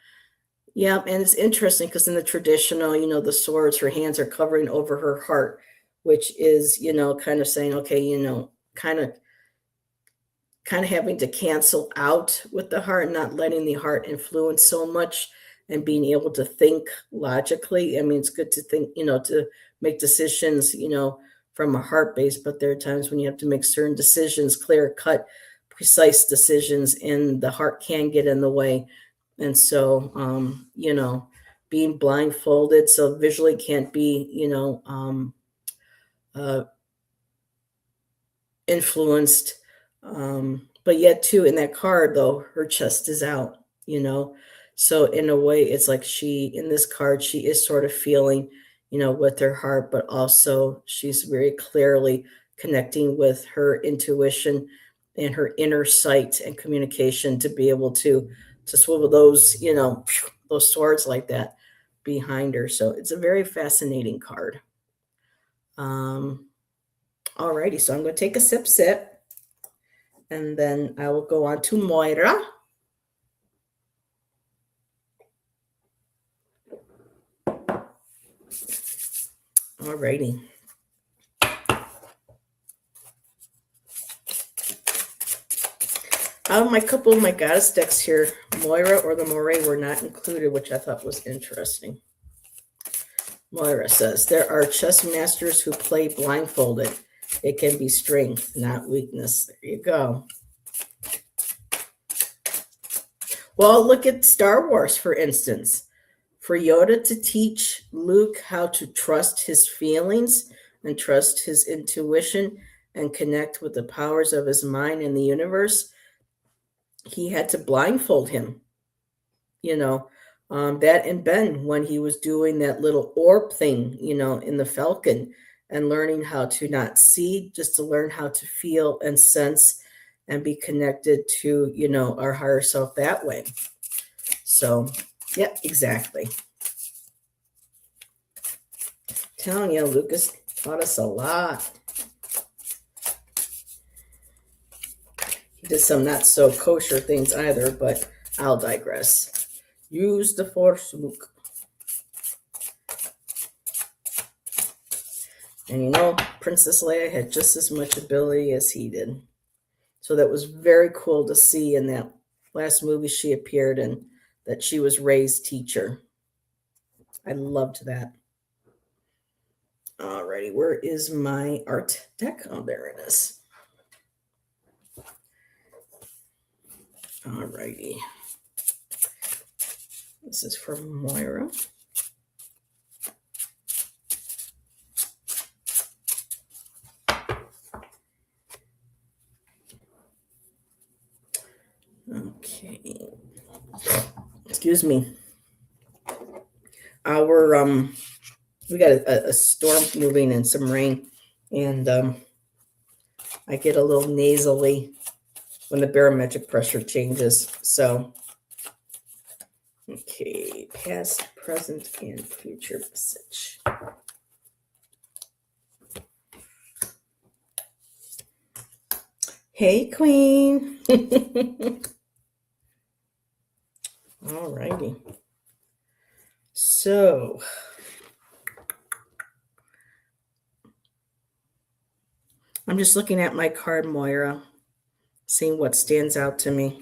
Yeah, and it's interesting because in the traditional, the swords, her hands are covering over her heart, which is, kind of saying, okay, kind of having to cancel out with the heart, not letting the heart influence so much, and being able to think logically. I mean, it's good to think, to make decisions, from a heart base, but there are times when you have to make certain decisions, clear cut, precise decisions, and the heart can get in the way. And so, being blindfolded, so visually can't be, uh, influenced. But yet, too, in that card, though, her chest is out, you know. So, in a way, it's like in this card, she is sort of feeling, with her heart, but also she's very clearly connecting with her intuition and her inner sight and communication to be able to swivel those, those swords like that behind her. So, it's a very fascinating card. Um, Alrighty, so I'm going to take a sip, and then I will go on to Moira. Alrighty. Out of my couple of my goddess decks here, Moira or the Moray were not included, which I thought was interesting. Moira says, there are chess masters who play blindfolded. It can be strength, not weakness. There you go. Well, look at Star Wars, for instance. For Yoda to teach Luke how to trust his feelings and trust his intuition and connect with the powers of his mind in the universe, he had to blindfold him. That and Ben, when he was doing that little orb thing, in the Falcon, and learning how to not see, just to learn how to feel and sense and be connected to, our higher self that way. So, yeah, exactly. Telling you, Lucas taught us a lot. He did some not so kosher things either, but I'll digress. Use the force, Luke. And Princess Leia had just as much ability as he did. So that was very cool to see in that last movie she appeared in, that she was Rey's teacher. I loved that. Alrighty, where is my art deck? Oh, there it is. Alrighty. This is for Moira. Okay. Excuse me. We got a storm moving and some rain, and I get a little nasally when the barometric pressure changes. So, okay, past, present, and future message. Hey, Queen. All righty. So, I'm just looking at my card, Moira, seeing what stands out to me.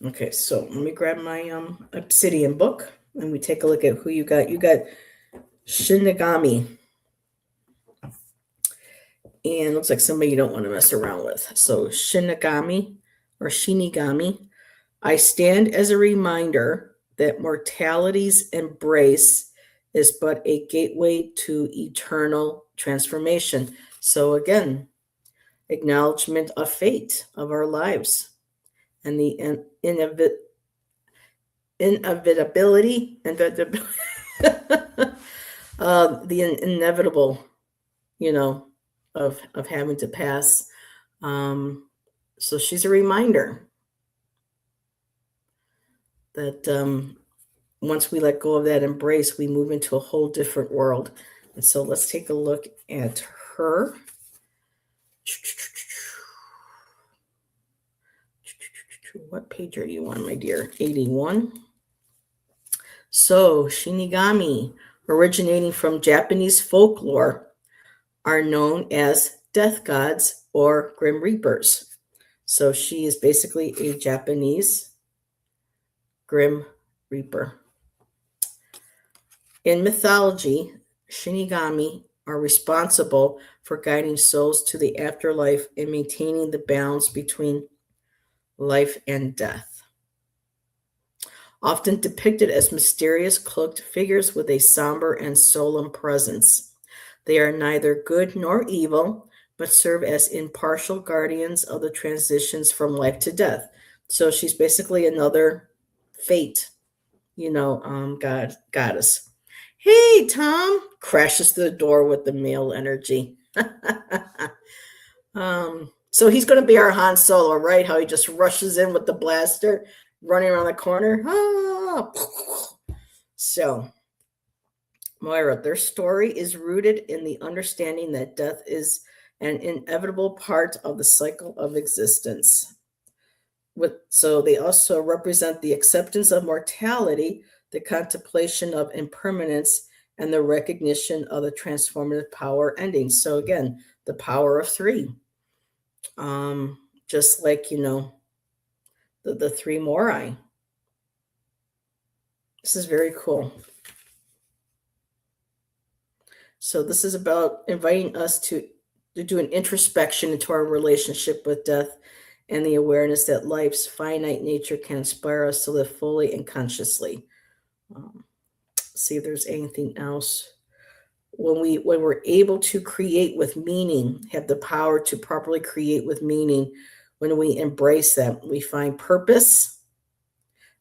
Okay, so let me grab my obsidian book and we take a look at who you got. You got Shinigami. And looks like somebody you don't want to mess around with. So Shinigami or Shinigami. I stand as a reminder that mortality's embrace is but a gateway to eternal transformation. So again, acknowledgement of fate of our lives and the inevitability the inevitable, of having to pass. So she's a reminder that once we let go of that embrace, we move into a whole different world. And so let's take a look at her. What page are you on, my dear? 81. So Shinigami, originating from Japanese folklore, are known as death gods or grim reapers. So she is basically a Japanese grim reaper. In mythology, Shinigami are responsible for guiding souls to the afterlife and maintaining the balance between life and death. Often depicted as mysterious cloaked figures with a somber and solemn presence. They are neither good nor evil, but serve as impartial guardians of the transitions from life to death. So she's basically another fate, goddess. Hey, Tom! Crashes through the door with the male energy. So he's going to be our Han Solo, right? How he just rushes in with the blaster, running around the corner. Ah! So, Moira, their story is rooted in the understanding that death is an inevitable part of the cycle of existence. So they also represent the acceptance of mortality, the contemplation of impermanence, and the recognition of the transformative power ending. So again, the power of three. Just like, the three Morai. This is very cool. So this is about inviting us to do an introspection into our relationship with death and the awareness that life's finite nature can inspire us to live fully and consciously. See if there's anything else. When we're able to create with meaning, have the power to properly create with meaning, when we embrace that, we find purpose.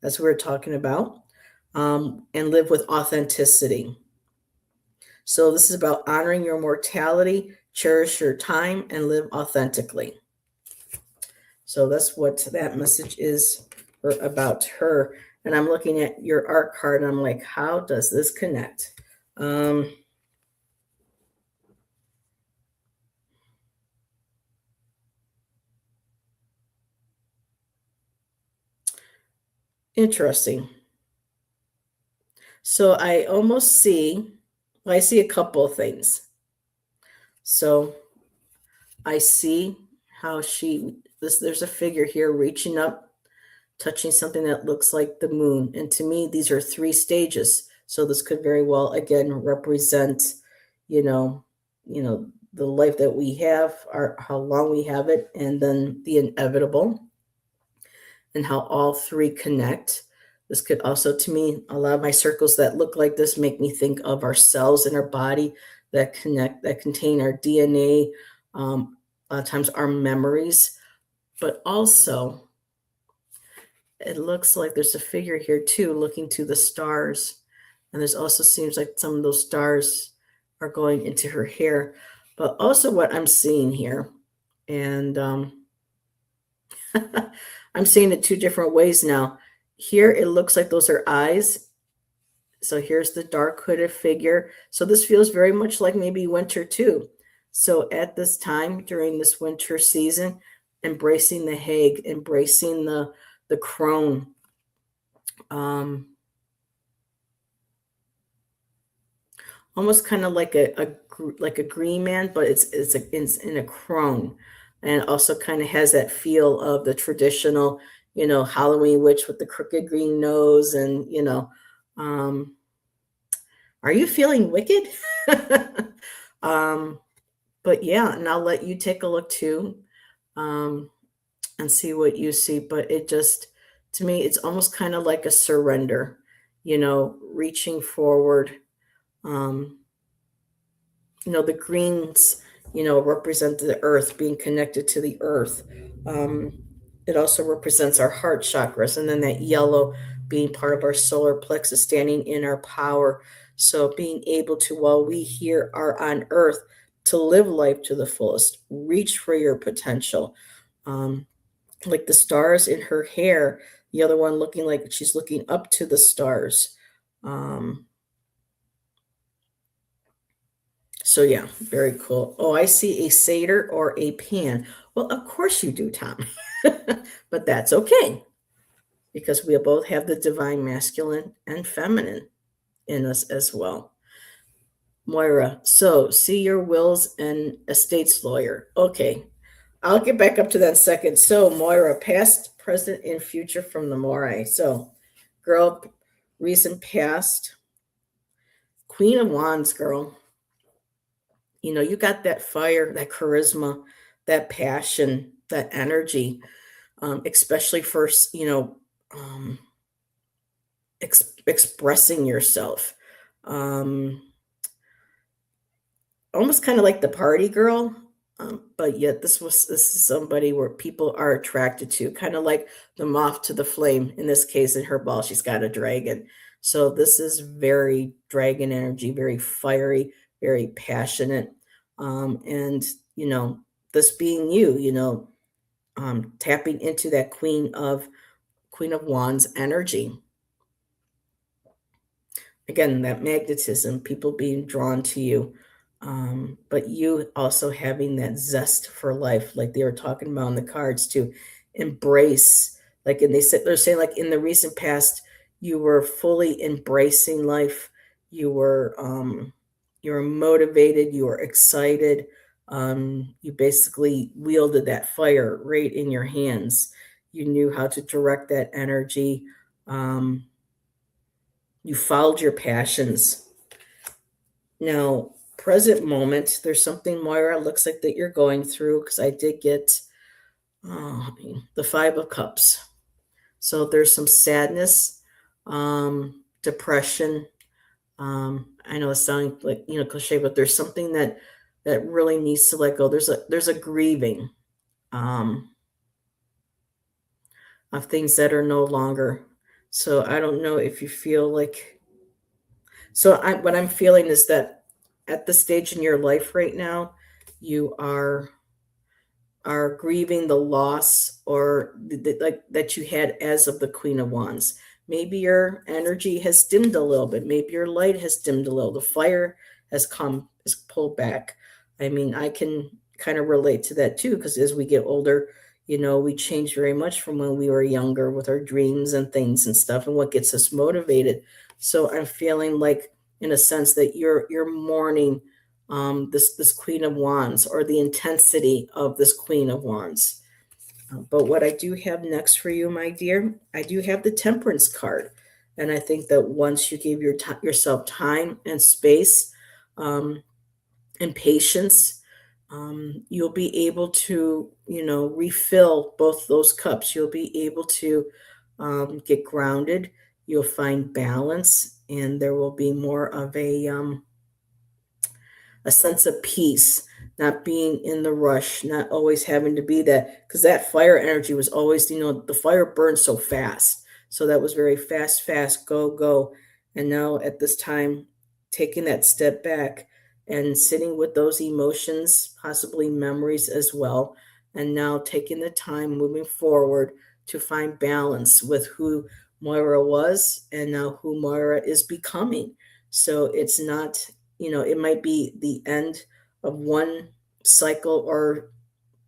That's what we're talking about. And live with authenticity. So this is about honoring your mortality, cherish your time, and live authentically. So that's what that message is about her. And I'm looking at your art card, and I'm like, how does this connect? Interesting. So I almost see, I see a couple of things. So I see how there's a figure here reaching up touching something that looks like the moon. And to me, these are three stages. So this could very well again represent, you know, the life that we have, our how long we have it, and then the inevitable, and how all three connect. This could also, to me, a lot of my circles that look like this make me think of our cells in our body that connect, that contain our DNA, a lot of times our memories, but also it looks like there's a figure here too, looking to the stars. And there's also seems like some of those stars are going into her hair. But also what I'm seeing here, and I'm seeing it two different ways now. Here it looks like those are eyes. So here's the dark hooded figure. So this feels very much like maybe winter too. So at this time during this winter season, embracing the hag, embracing the crone, um, almost kind of like like a green man, but it's in a crone, and it also kind of has that feel of the traditional, Halloween witch with the crooked green nose, and um, are you feeling wicked? um, but yeah, and I'll let you take a look too, um, and see what you see. But it just, to me, it's almost kind of like a surrender, reaching forward. Um, the greens, represent the earth, being connected to the earth. Um, it also represents our heart chakras, and then that yellow being part of our solar plexus, standing in our power. So being able to, while we here are on earth, to live life to the fullest, reach for your potential. Um, like the stars in her hair, the other one looking like she's looking up to the stars. Um, So yeah, very cool. Oh, I see a satyr or a pan. Well, of course you do, Tom. But that's okay because we both have the divine masculine and feminine in us as well. Moira, so see your wills and estates lawyer. Okay, I'll get back up to that in a second. So Moira, past, present, and future from the Morai. So, girl, recent past, Queen of Wands, girl. You got that fire, that charisma, that passion, that energy, especially for, um, expressing yourself. Um, Almost kind of like the party girl, but yet this is somebody where people are attracted to, kind of like the moth to the flame. In this case, in her ball, she's got a dragon. So this is very dragon energy, very fiery, very passionate, and this being you, tapping into that Queen of Wands energy. Again, that magnetism, people being drawn to you, but you also having that zest for life, like they were talking about in the cards, to embrace. Like, and they're saying, like, in the recent past, you were fully embracing life. You were motivated. You were excited. You basically wielded that fire right in your hands. You knew how to direct that energy. You followed your passions. Now, present moment, there's something, Moira, looks like that you're going through, because I did get the Five of Cups. So there's some sadness, depression. I know it's sounding like, cliche, but there's something that really needs to let go. There's a grieving of things that are no longer. So I don't know if you feel like. So what I'm feeling is that at this stage in your life right now, you are grieving the loss, or like that you had as of the Queen of Wands. Maybe your energy has dimmed a little bit. Maybe your light has dimmed a little. The fire is pulled back. I mean, I can kind of relate to that too, because as we get older, we change very much from when we were younger with our dreams and things and stuff, and what gets us motivated. So I'm feeling like, in a sense, that you're mourning this Queen of Wands, or the intensity of this Queen of Wands. But what I do have next for you, my dear, I do have the Temperance card. And I think that once you give yourself time and space, um, and patience, you'll be able to, refill both those cups. You'll be able to get grounded. You'll find balance, and there will be more of a sense of peace, not being in the rush, not always having to be that, because that fire energy was always, the fire burned so fast. So that was very fast, fast, go, go. And now at this time, taking that step back and sitting with those emotions, possibly memories as well. And now taking the time moving forward to find balance with who Moira was and now who Moira is becoming. So it's not, it might be the end of one cycle or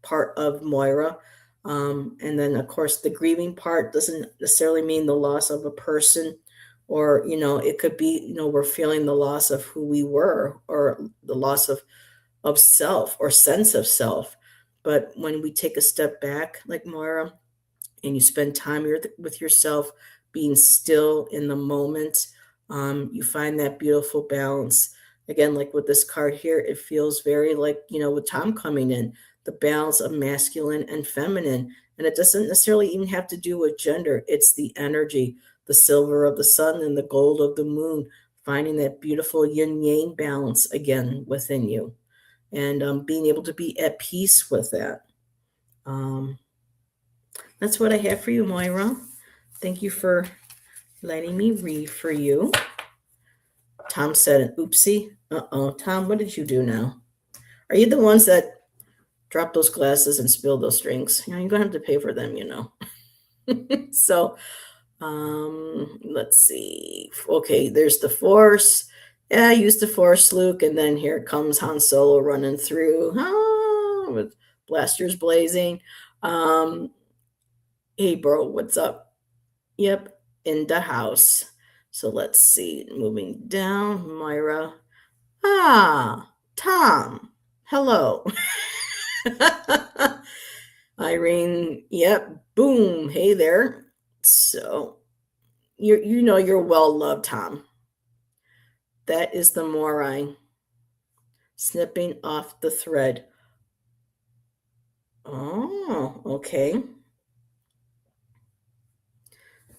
part of Moira. And then, of course, the grieving part doesn't necessarily mean the loss of a person, or, it could be, we're feeling the loss of who we were, or the loss of self or sense of self. But when we take a step back, like Moira, and you spend time with yourself, being still in the moment, you find that beautiful balance. Again, like with this card here, it feels very like, with Tom coming in, the balance of masculine and feminine. And it doesn't necessarily even have to do with gender, it's the energy, the silver of the sun and the gold of the moon, finding that beautiful yin yang balance again within you, and being able to be at peace with that. Um, that's what I have for you, Moira. Thank you for letting me read for you. Tom said an oopsie. Uh-oh. Tom, what did you do now? Are you the ones that drop those glasses and spill those drinks? You're going to have to pay for them, So, let's see. Okay, there's the Force. Yeah, I used the Force, Luke, and then here comes Han Solo running through with blasters blazing. Hey, bro, what's up? Yep, in the house. So let's see. Moving down, Myra. Ah, Tom. Hello. Irene. Yep. Boom. Hey there. So you're well loved, Tom. That is the Morai snipping off the thread. Oh, okay.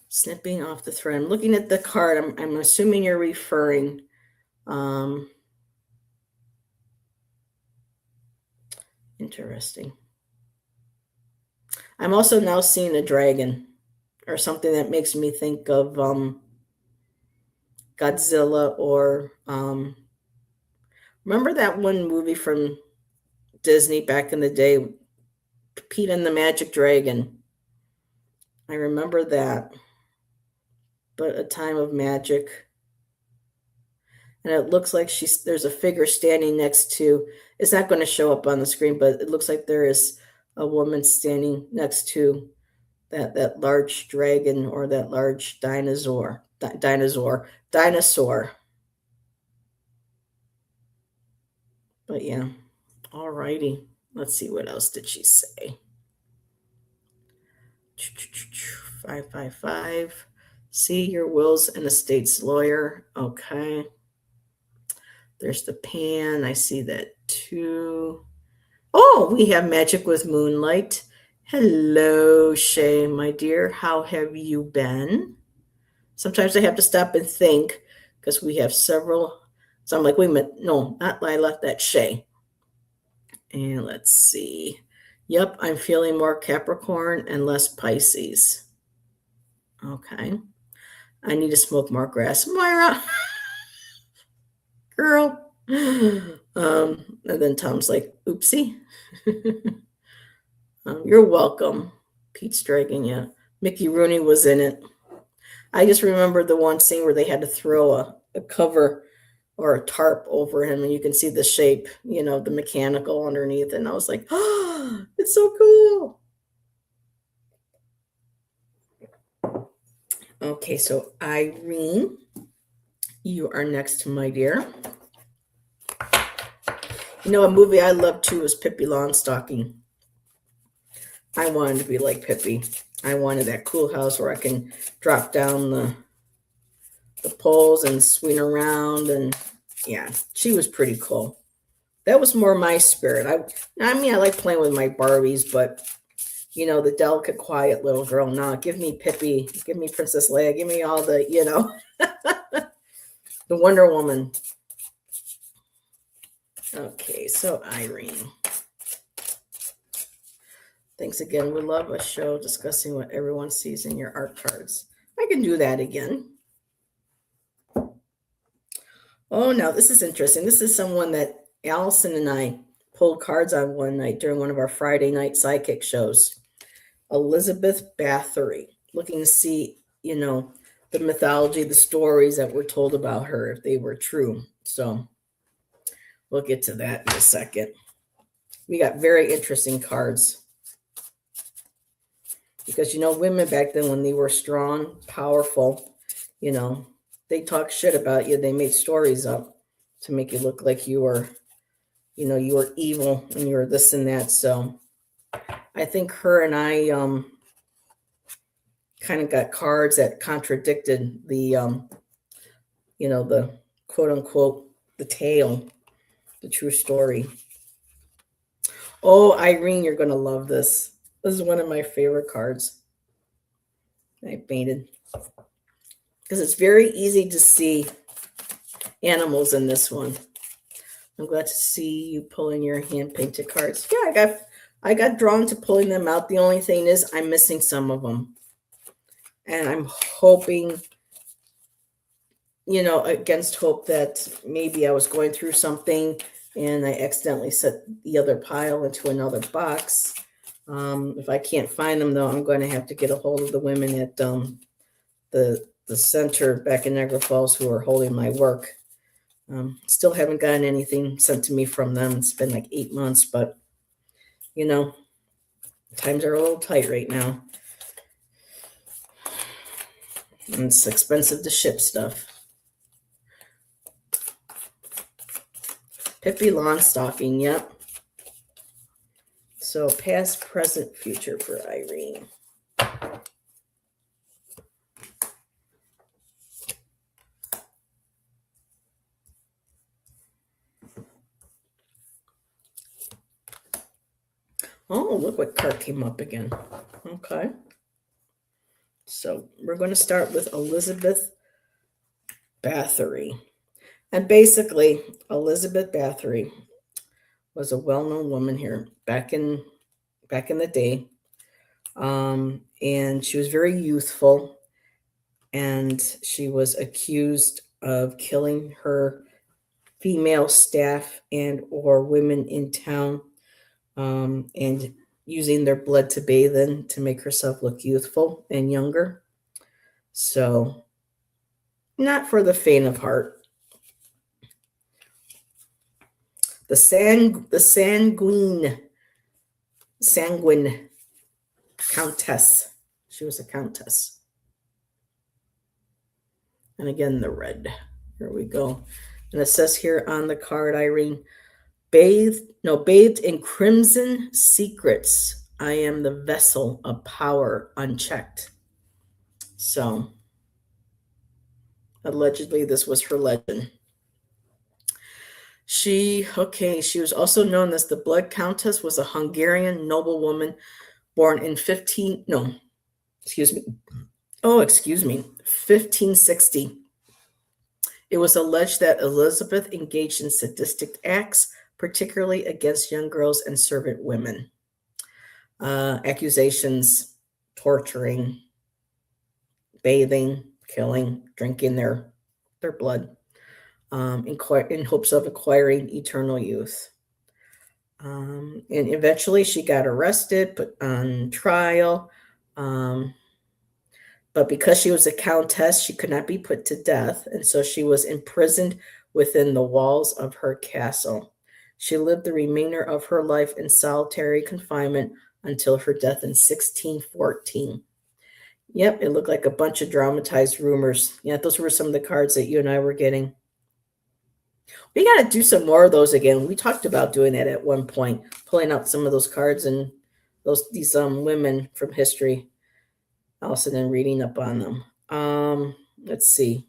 Snipping off the thread. I'm looking at the card. I'm assuming you're referring. Interesting. I'm also now seeing a dragon, or something that makes me think of Godzilla, or remember that one movie from Disney back in the day, Pete and the Magic Dragon? I remember that. But a time of magic. And it looks like there's a figure standing next to, it's not going to show up on the screen, but it looks like there is a woman standing next to that large dragon, or that large dinosaur. But yeah, all righty. Let's see, what else did she say? 555. See, your wills and estates lawyer. Okay. There's the pan. I see that too. Oh, we have magic with moonlight. Hello, Shay, my dear. How have you been? Sometimes I have to stop and think, because we have several. So I'm like, wait a minute. No, not Lila. That's Shay. And let's see. Yep, I'm feeling more Capricorn and less Pisces. Okay. I need to smoke more grass. Moira, girl. And then Tom's like, oopsie. You're welcome. Pete's dragging you. Mickey Rooney was in it. I just remember the one scene where they had to throw a cover or a tarp over him, and you can see the shape, the mechanical underneath. And I was like, oh, it's so cool. Okay, so Irene, you are next, my dear. A movie I love too is Pippi Longstocking. I wanted to be like Pippi. I wanted that cool house where I can drop down the poles and swing around. And yeah, she was pretty cool. That was more my spirit. I mean, I like playing with my Barbies, but the delicate, quiet little girl. Nah, give me Pippi, give me Princess Leia, give me all the the Wonder Woman. Okay, so Irene. Thanks again. We love a show discussing what everyone sees in your art cards. I can do that again. Oh, now this is interesting. This is someone that Allison and I pulled cards on one night during one of our Friday night psychic shows. Elizabeth Bathory, looking to see, the mythology, the stories that were told about her, if they were true. So we'll get to that in a second. We got very interesting cards. Because, women back then, when they were strong, powerful, they talk shit about you. They made stories up to make you look like you were, you were evil and you were this and that. So I think her and I kind of got cards that contradicted the quote unquote, the tale, the true story. Oh, Irene, you're going to love this. This is one of my favorite cards I painted. Because it's very easy to see animals in this one. I'm glad to see you pulling your hand-painted cards. Yeah, I got drawn to pulling them out. The only thing is I'm missing some of them. And I'm hoping, against hope that maybe I was going through something and I accidentally set the other pile into another box. If I can't find them, though, I'm going to have to get a hold of the women at the center back in Niagara Falls who are holding my work. Still haven't gotten anything sent to me from them. It's been like 8 months, but times are a little tight right now. And it's expensive to ship stuff. Pippi Longstocking, yep. So past, present, future for Irene. Oh, look what card came up again. Okay. So we're going to start with Elizabeth Bathory. And basically, Elizabeth Bathory was a well-known woman here back in the day. And she was very youthful. And she was accused of killing her female staff and or women in town, and using their blood to bathe in to make herself look youthful and younger. So, not for the faint of heart. The sanguine countess. She was a countess. And again, the red. Here we go. And it says here on the card, Irene, bathed in crimson secrets. I am the vessel of power unchecked. So, allegedly, this was her legend. She was also known as the Blood Countess, was a Hungarian noblewoman born in 1560. It was alleged that Elizabeth engaged in sadistic acts, particularly against young girls and servant women. Accusations, torturing, bathing, killing, drinking their blood, in hopes of acquiring eternal youth. And eventually she got arrested, put on trial. But because she was a countess, she could not be put to death. And so she was imprisoned within the walls of her castle. She lived the remainder of her life in solitary confinement until her death in 1614. Yep, it looked like a bunch of dramatized rumors. Yeah, those were some of the cards that you and I were getting. We got to do some more of those again. We talked about doing that at one point, pulling out some of those cards and these women from history, also then reading up on them. Let's see.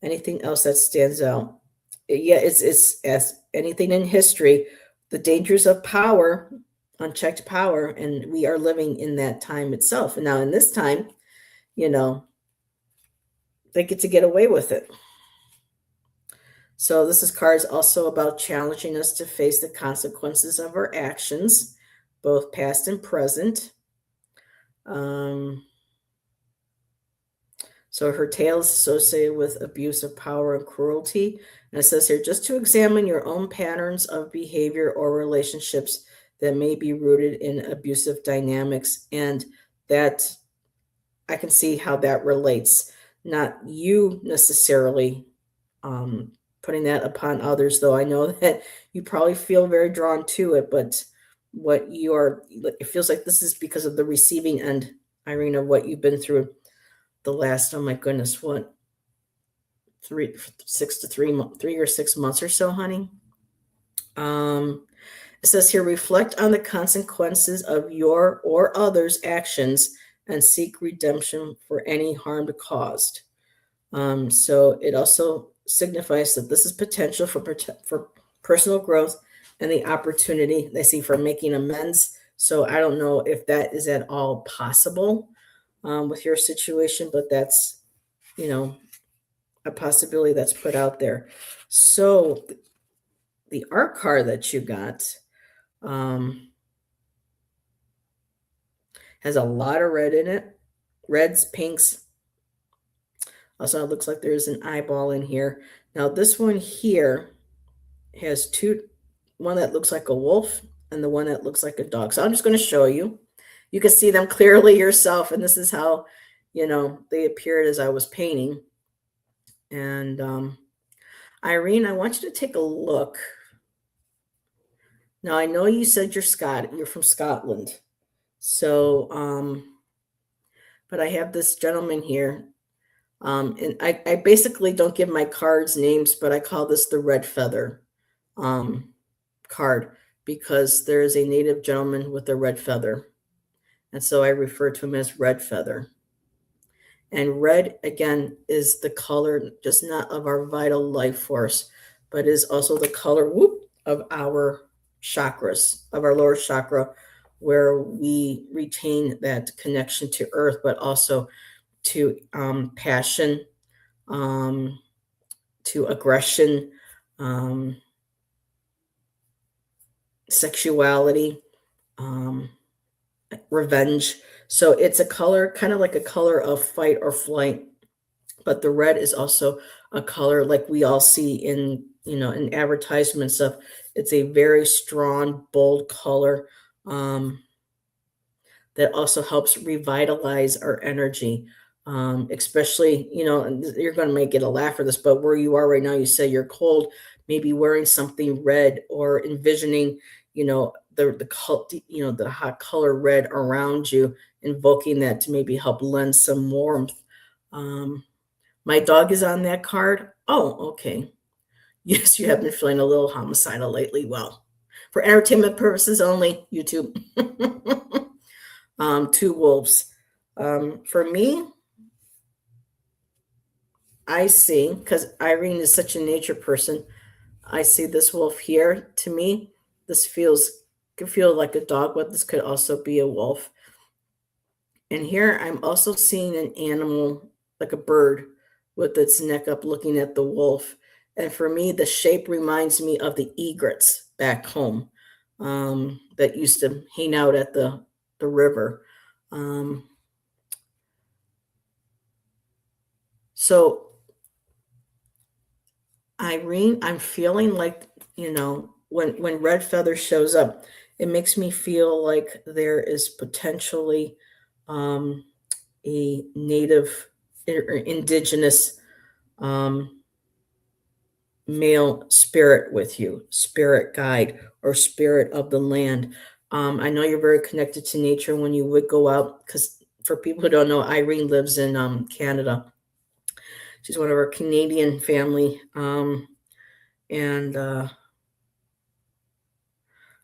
Anything else that stands out? Yeah, it's as anything in history, the dangers of power, unchecked power, and we are living in that time itself. And now in this time, you know, they get away with it. So this is cards also about challenging us to face the consequences of our actions, both past and present. Um, so her tale is associated with abuse of power and cruelty. And it says here, just to examine your own patterns of behavior or relationships that may be rooted in abusive dynamics. And that I can see how that relates. Not you necessarily putting that upon others, though I know that you probably feel very drawn to it, but what you are, it feels like this is because of the receiving end, Irene, of what you've been through the last, oh my goodness, what, 3 or 6 months or so, honey. It says here, reflect on the consequences of your or others' actions and seek redemption for any harm caused. So it also signifies that this is potential for personal growth and the opportunity they see for making amends. So I don't know if that is at all possible with your situation, but that's, a possibility that's put out there. So the art card that you got has a lot of red in it, reds, pinks. Also, it looks like there's an eyeball in here. Now, this one here has one that looks like a wolf and the one that looks like a dog. So I'm just going to show you. You can see them clearly yourself, and this is how, they appeared as I was painting. And Irene, I want you to take a look. Now, I know you said you're from Scotland. So, but I have this gentleman here. And I basically don't give my cards names, but I call this the red feather card because there is a native gentleman with a red feather. And so I refer to him as red feather. And red, again, is the color just not of our vital life force, but is also the color of our chakras, of our lower chakra, where we retain that connection to earth, but also to passion, to aggression, sexuality, revenge. So it's a color, kind of like a color of fight or flight. But the red is also a color like we all see in advertisements of, it's a very strong, bold color that also helps revitalize our energy. Especially, and you're going to get a laugh for this, but where you are right now, you say you're cold, maybe wearing something red or envisioning, the hot color red around you, invoking that to maybe help lend some warmth. My dog is on that card. Oh, okay. Yes, you have been feeling a little homicidal lately. Well, for entertainment purposes only, YouTube. 2 wolves. For me, I see, because Irene is such a nature person, I see this wolf here. To me, this could feel like a dog, but this could also be a wolf. And here I'm also seeing an animal, like a bird, with its neck up looking at the wolf. And for me, the shape reminds me of the egrets back home that used to hang out at the river. So Irene, I'm feeling like, when red feather shows up, it makes me feel like there is potentially a native or indigenous male spirit with you, spirit guide or spirit of the land. I know you're very connected to nature when you would go out, because for people who don't know, Irene lives in Canada. She's one of our Canadian family. And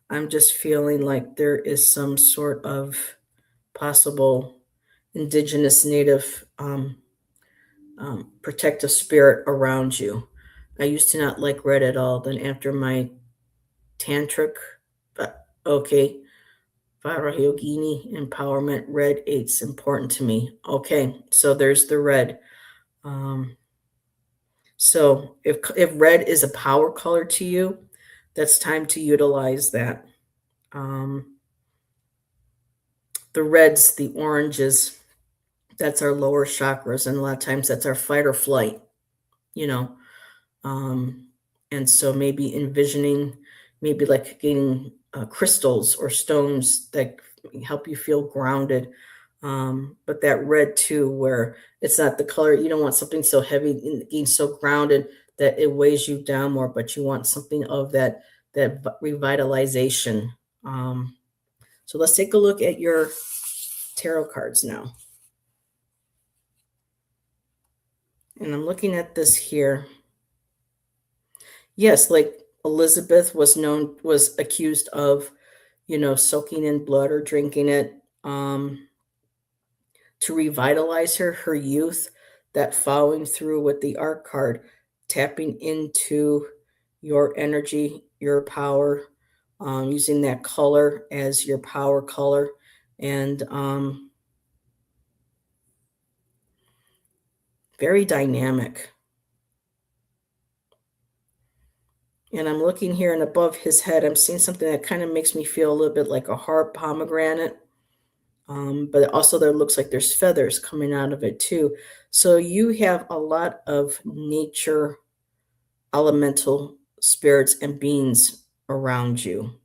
I'm just feeling like there is some sort of possible indigenous native protective spirit around you. I used to not like red at all. Then after my tantric, okay, Varahogini empowerment, red eight's important to me. Okay, so there's the red. Um, so if red is a power color to you, that's time to utilize that. Um, the reds, the oranges, that's our lower chakras, and a lot of times that's our fight or flight. You know, um, and so maybe envisioning, maybe like getting crystals or stones that help you feel grounded. But that red too, where it's not the color, you don't want something so heavy and getting so grounded that it weighs you down more, but you want something of that revitalization. So let's take a look at your tarot cards now. And I'm looking at this here. Yes, like Elizabeth was accused of, soaking in blood or drinking it, to revitalize her youth, that following through with the art card, tapping into your energy, your power, using that color as your power color, and very dynamic. And I'm looking here and above his head, I'm seeing something that kind of makes me feel a little bit like a heart pomegranate. But also there looks like there's feathers coming out of it too. So you have a lot of nature, elemental spirits and beings around you.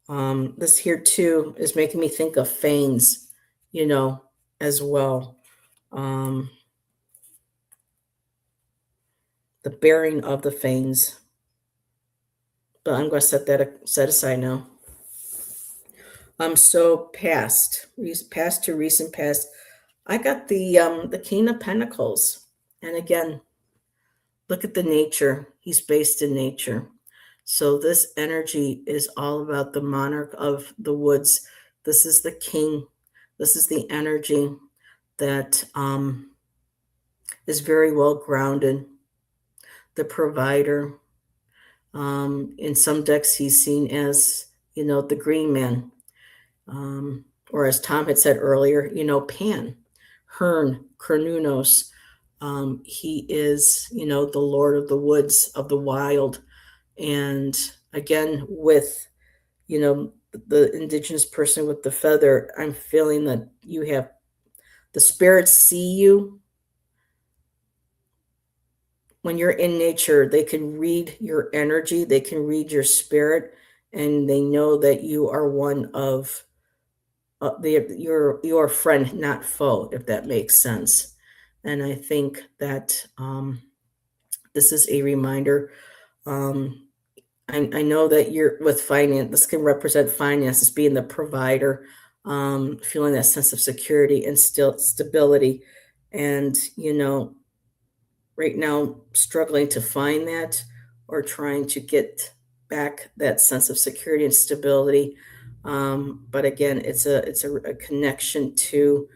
This here too is making me think of fanes, as well. Um, the bearing of the fanes. But I'm going to set aside now. So past to recent past. I got the King of Pentacles, and again, look at the nature. He's based in nature. So this energy is all about the monarch of the woods. This is the king. This is the energy that is very well grounded. The provider. In some decks, he's seen as, the green man. Or as Tom had said earlier, Pan, Hern, Cernunnos. He is, the Lord of the woods, of the wild. And again, with, the indigenous person with the feather, I'm feeling that you have the spirits see you. When you're in nature, they can read your energy, they can read your spirit, and they know that you are one of your friend, not foe, if that makes sense. And I think that this is a reminder. I know that you're with finance. This can represent finances, being the provider, feeling that sense of security and still stability, and right now struggling to find that, or trying to get back that sense of security and stability. But again, it's a connection to,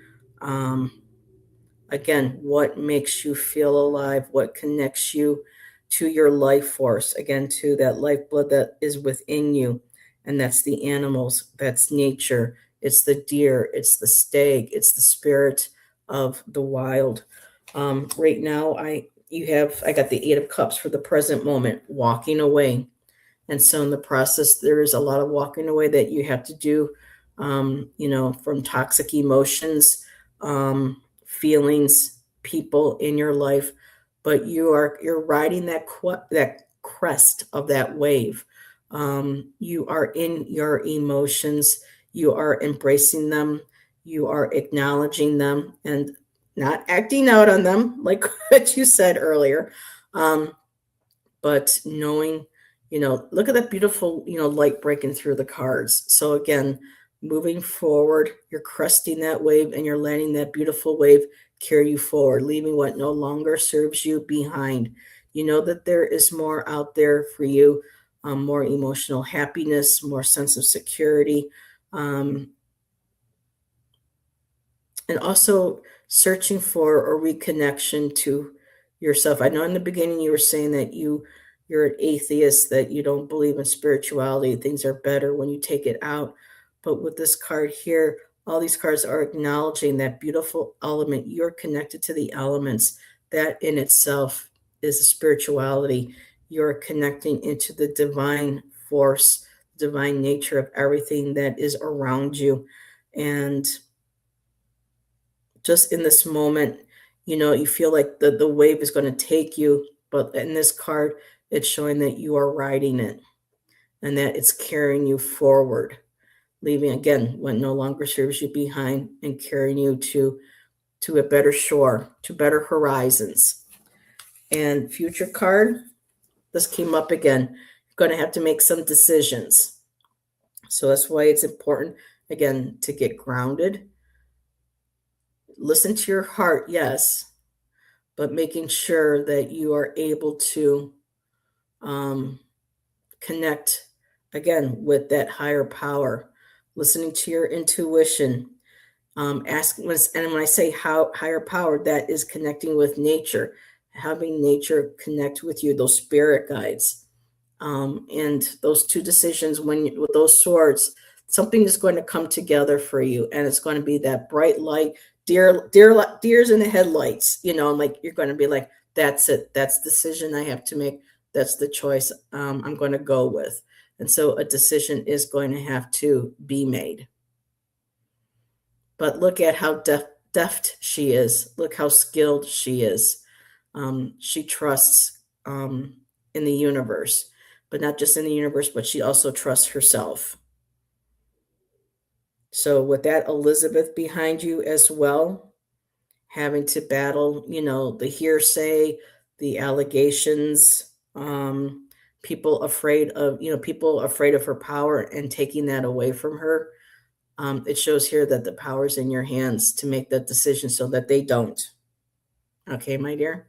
again, what makes you feel alive, what connects you to your life force, again, to that lifeblood that is within you. And that's the animals, that's nature, it's the deer, it's the stag, it's the spirit of the wild. Right now, I got the Eight of Cups for the present moment, walking away. And so in the process, there is a lot of walking away that you have to do, from toxic emotions, feelings, people in your life. But you're riding that crest of that wave. You are in your emotions. You are embracing them. You are acknowledging them and not acting out on them, like what you said earlier. But knowing, look at that beautiful, light breaking through the cards. So again, moving forward, you're cresting that wave and you're letting that beautiful wave carry you forward, leaving what no longer serves you behind. You know that there is more out there for you. more emotional happiness, more sense of security, um, and also searching for a reconnection to yourself. I know in the beginning you were saying that you're an atheist, that you don't believe in spirituality, things are better when you take it out. But with this card here, all these cards are acknowledging that beautiful element. You're connected to the elements. That in itself is a spirituality. You're connecting into the divine force, divine nature of everything that is around you. And just in this moment, you feel like the wave is going to take you, but in this card, it's showing that you are riding it and that it's carrying you forward, leaving again what no longer serves you behind and carrying you to a better shore, to better horizons. And future card, this came up again. You're going to have to make some decisions. So that's why it's important, again, to get grounded. Listen to your heart, yes, but making sure that you are able to um, connect again with that higher power, listening to your intuition, and when I say how higher power, that is connecting with nature, having nature connect with you, those spirit guides, and those two decisions with those swords, something is going to come together for you, and it's going to be that bright light, deers in the headlights, like you're going to be like, that's it, that's the decision I have to make, that's the choice I'm going to go with. And so a decision is going to have to be made. But look at how deft she is. Look how skilled she is. She trusts in the universe, but not just in the universe, but she also trusts herself. So with that Elizabeth behind you as well, having to battle, the hearsay, the allegations, people afraid of her power and taking that away from her. It shows here that the power's in your hands to make that decision so that they don't. Okay, my dear?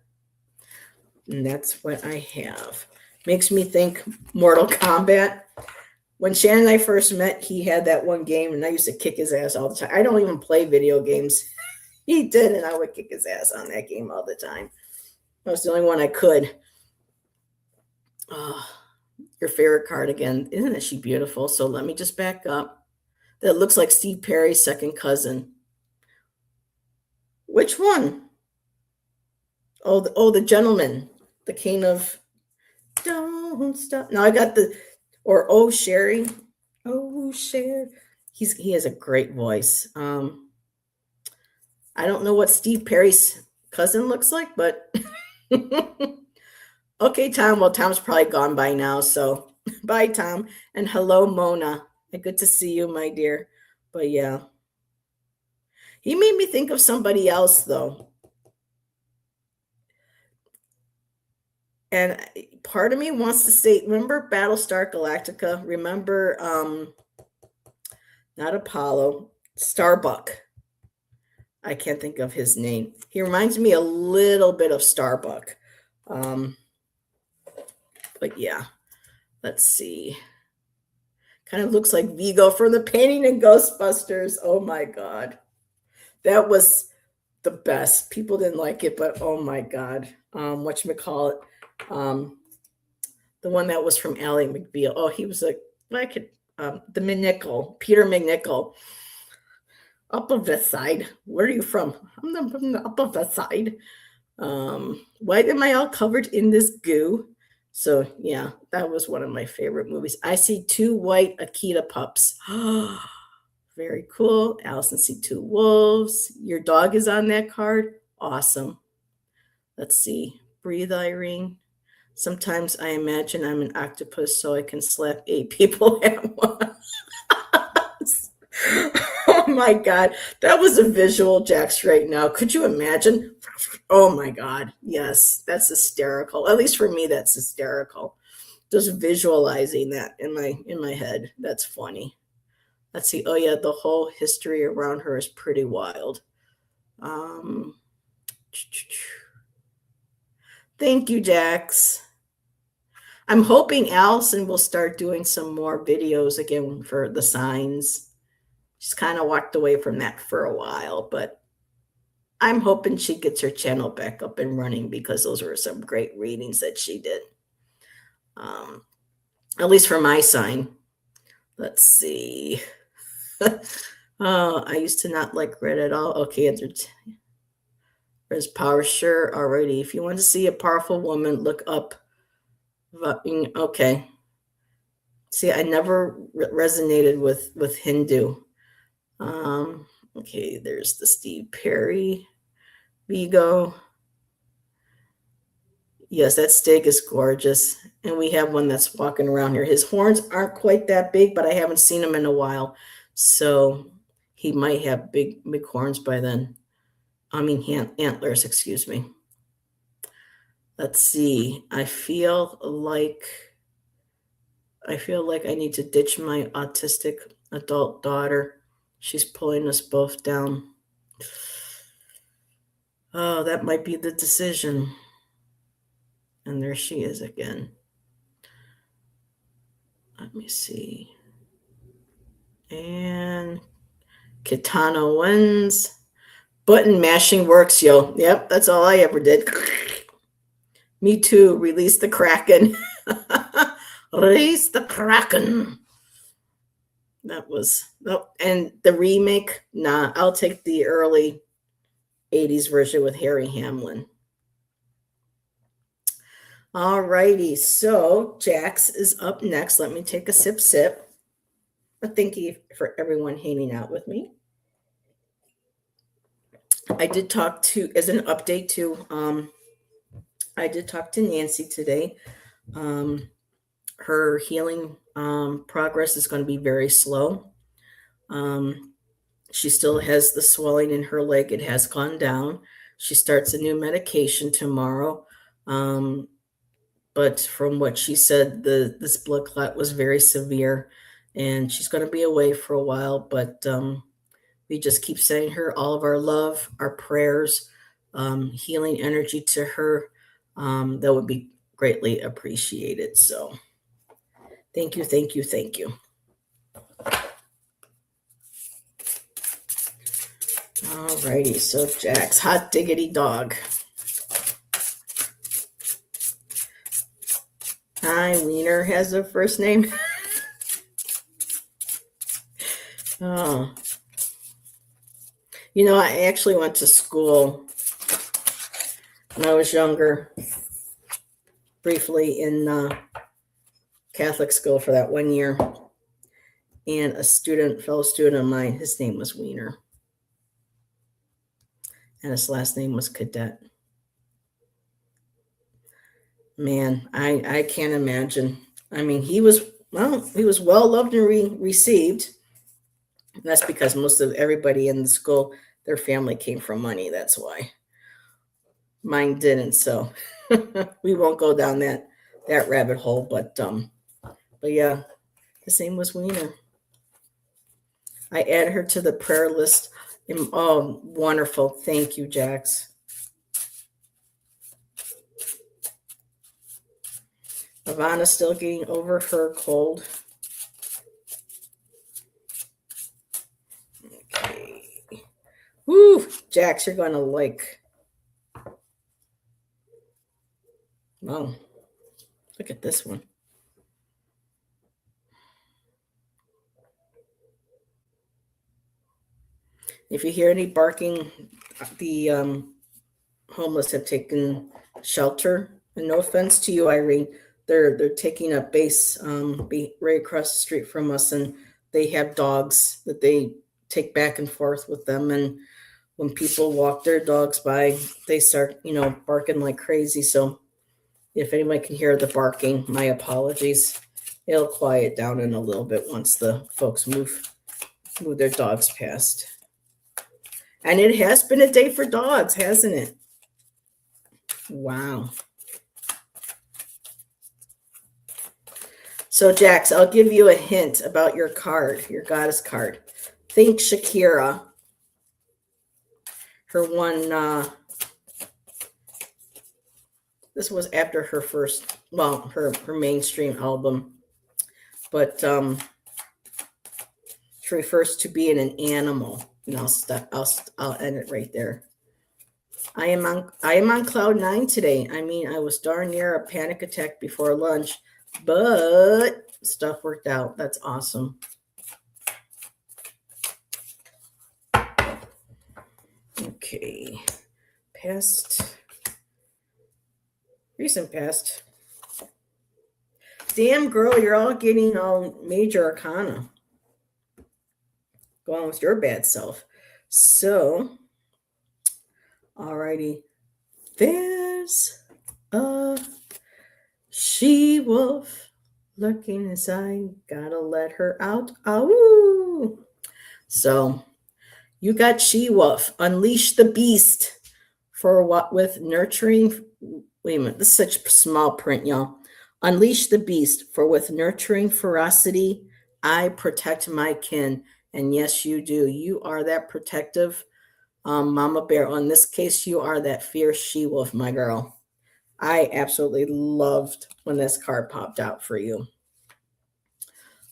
And that's what I have. Makes me think Mortal Kombat. When Shannon and I first met, he had that one game, and I used to kick his ass all the time. I don't even play video games. He did, and I would kick his ass on that game all the time. That was the only one I could. Oh, your favorite card again. Isn't she beautiful? So let me just back up. That looks like Steve Perry's second cousin. Which one? Oh, the gentleman, the king of Don't Stop. Now I got oh Sherry, oh Sherry. He has a great voice. I don't know what Steve Perry's cousin looks like, but okay, Tom. Well, Tom's probably gone by now, so bye, Tom, and hello, Mona. Good to see you, my dear. But yeah, he made me think of somebody else, though. And part of me wants to say, remember Battlestar Galactica? Remember, not Apollo, Starbuck. I can't think of his name. He reminds me a little bit of Starbuck. But yeah, let's see. Kind of looks like Vigo from the painting in Ghostbusters. Oh my God. That was the best. People didn't like it, but oh my God. Whatchamacallit? The one that was from Ally McBeal. Oh, he was the McNichol, Peter McNichol. Up of the side. Where are you from? I'm from the up of the side. Why am I all covered in this goo? So yeah, that was one of my favorite movies. I see two white Akita pups. Very cool. Allison see two wolves. Your dog is on that card. Awesome. Let's see. Breathe, Irene. Sometimes I imagine I'm an octopus so I can slap 8 people at once. Oh my God. That was a visual, Jax, right now. Could you imagine? Oh my God. Yes, that's hysterical. At least for me, that's hysterical. Just visualizing that in my head. That's funny. Let's see. Oh yeah, the whole history around her is pretty wild. Um, Thank you, Jax. I'm hoping Allison will start doing some more videos again for the signs. She's kind of walked away from that for a while, but I'm hoping she gets her channel back up and running because those were some great readings that she did. At least for my sign. Let's see. I used to not like red at all. Okay, there's power. Sure, already. If you want to see a powerful woman, look up. Okay. See, I never resonated with Hindu. Okay, there's the Steve Perry, Vigo. Yes, that steak is gorgeous. And we have one that's walking around here. His horns aren't quite that big, but I haven't seen him in a while. So he might have big horns by then. I mean, antlers, excuse me. Let's see. I feel like I need to ditch my autistic adult daughter. She's pulling us both down. Oh, that might be the decision. And there she is again. Let me see. And Kitano wins. Button mashing works, yo. Yep, that's all I ever did. Me too. Release the Kraken. Release the Kraken. That was, no, and the remake, nah, I'll take the early 80s version with Harry Hamlin. All righty, so Jax is up next. Let me take a sip. But thank you for everyone hanging out with me. I did talk to, as an update to, I did talk to Nancy today. Her healing progress is going to be very slow. She still has the swelling in her leg. It has gone down. She starts a new medication tomorrow. But from what she said, this blood clot was very severe, and she's going to be away for a while. But we just keep sending her all of our love, our prayers, healing energy to her. That would be greatly appreciated. So thank you. All righty, so Jax, hot diggity dog. Hi, Wiener has a first name. Oh. You know, I actually went to school when I was younger, briefly in Catholic school for that 1 year. And a fellow student of mine, his name was Wiener. And his last name was Cadet. Man, I can't imagine. I mean, he was well loved and received. And that's because most of everybody in the school, their family came from money. That's why. Mine didn't, so we won't go down that rabbit hole. But yeah, his name was Wiener. I added her to the prayer list. Oh, wonderful. Thank you, Jax. Ivana's still getting over her cold. Okay. Woo, Jax, you're going to like. Wow. Look at this one. If you hear any barking, the homeless have taken shelter. And no offense to you, Irene, they're taking a base right across the street from us, and they have dogs that they take back and forth with them. And when people walk their dogs by, they start, barking like crazy. So if anyone can hear the barking, my apologies. It'll quiet down in a little bit once the folks move their dogs past. And it has been a day for dogs, hasn't it? Wow. So, Jax, I'll give you a hint about your card, your goddess card. Think Shakira. Her one, this was after her first well, her mainstream album, but she refers to being an animal. And I'll end it right there. I am on cloud nine today. I mean, I was darn near a panic attack before lunch, but stuff worked out. That's awesome. Okay, past, recent past. Damn girl, you're all getting all major arcana. Go on with your bad self. So, alrighty. There's a she wolf lurking inside. Gotta let her out. Ow! So, you got she wolf. Unleash the beast for what with nurturing. Wait a minute. This is such small print, y'all. Unleash the beast for with nurturing ferocity, I protect my kin. And yes, you do. You are that protective mama bear. On this case, you are that fierce she wolf, my girl. I absolutely loved when this card popped out for you.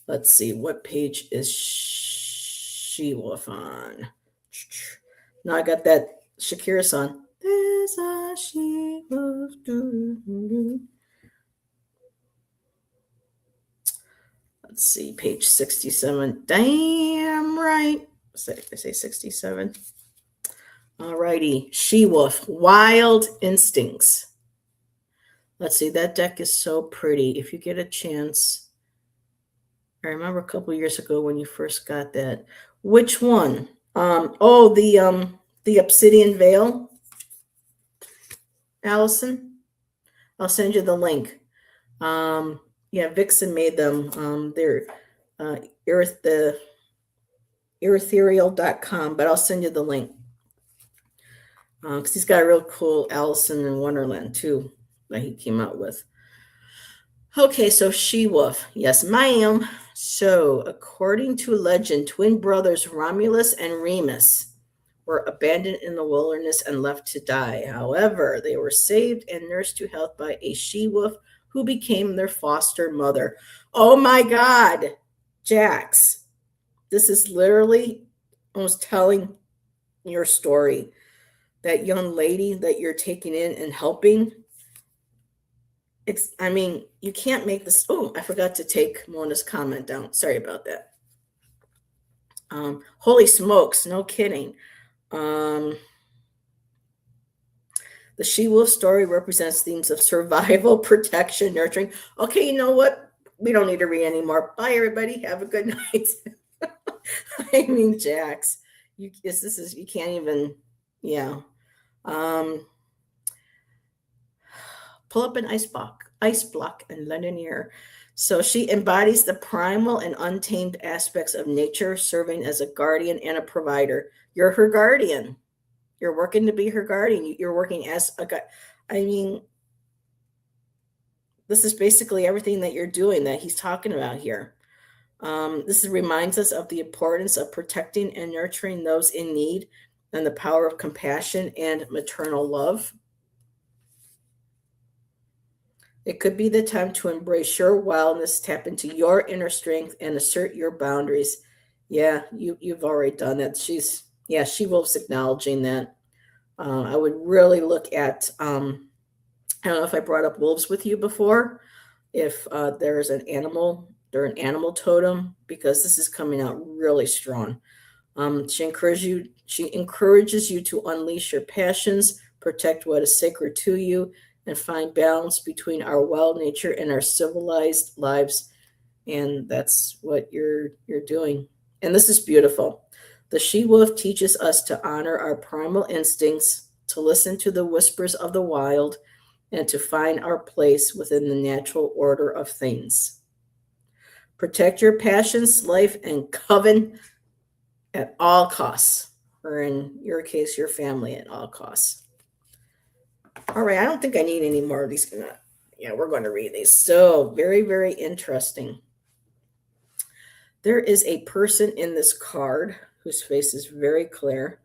Let's see, what page is she wolf on? Now I got that Shakira song. There's a she wolf. Let's see, page 67. Damn right. I say 67. Alrighty, she wolf, wild instincts. Let's see, that deck is so pretty. If you get a chance, I remember a couple years ago when you first got that. Which one? The Obsidian Veil, Allison. I'll send you the link. Yeah, Vixen made them. They're the ethereal.com, but I'll send you the link. Because he's got a real cool Allison in Wonderland too that he came out with. Okay, so she wolf. Yes, ma'am. So, according to legend, twin brothers Romulus and Remus were abandoned in the wilderness and left to die. However, they were saved and nursed to health by a she wolf who became their foster mother. Oh my God, Jax. This is literally almost telling your story. That young lady that you're taking in and helping. You can't make this. Oh, I forgot to take Mona's comment down. Sorry about that. Holy smokes, no kidding. The she wolf story represents themes of survival, protection, nurturing. Okay, you know what? We don't need to read anymore. Bye, everybody. Have a good night. I mean, Jax, you can't even. Yeah. Pull up an ice block and lend an ear. So she embodies the primal and untamed aspects of nature, serving as a guardian and a provider. You're her guardian. You're working to be her guardian. You're working as a guy. I mean, this is basically everything that you're doing that he's talking about here. This reminds us of the importance of protecting and nurturing those in need and the power of compassion and maternal love. It could be the time to embrace your wildness, tap into your inner strength, and assert your boundaries. Yeah, you've already done that. She wolf's acknowledging that. I would really look at. I don't know if I brought up wolves with you before. If there's an animal, they're an animal totem because this is coming out really strong. She encourages you to unleash your passions, protect what is sacred to you, and find balance between our wild nature and our civilized lives. And that's what you're doing. And this is beautiful. The she wolf teaches us to honor our primal instincts, to listen to the whispers of the wild, and to find our place within the natural order of things. Protect your passions, life, and coven at all costs, or in your case, your family at all costs. All right, I don't think I need any more of these. Yeah, we're going to read these. So, very, very interesting. There is a person in this card whose face is very clear.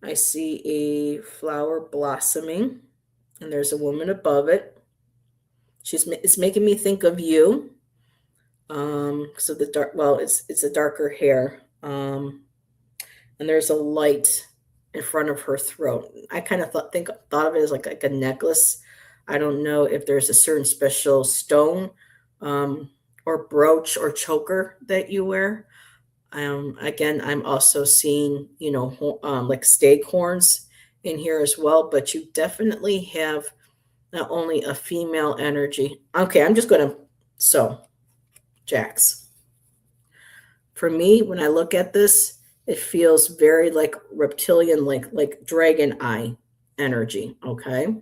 I see a flower blossoming, and there's a woman above it. It's making me think of you. So the dark, well, it's a darker hair. And there's a light in front of her throat. I kind of thought of it as like a necklace. I don't know if there's a certain special stone, um, or brooch or choker that you wear. Again, I'm also seeing, like stag horns in here as well, but you definitely have not only a female energy. Okay, I'm just gonna, so, Jax. For me, when I look at this, it feels very like reptilian, like dragon eye energy. Okay.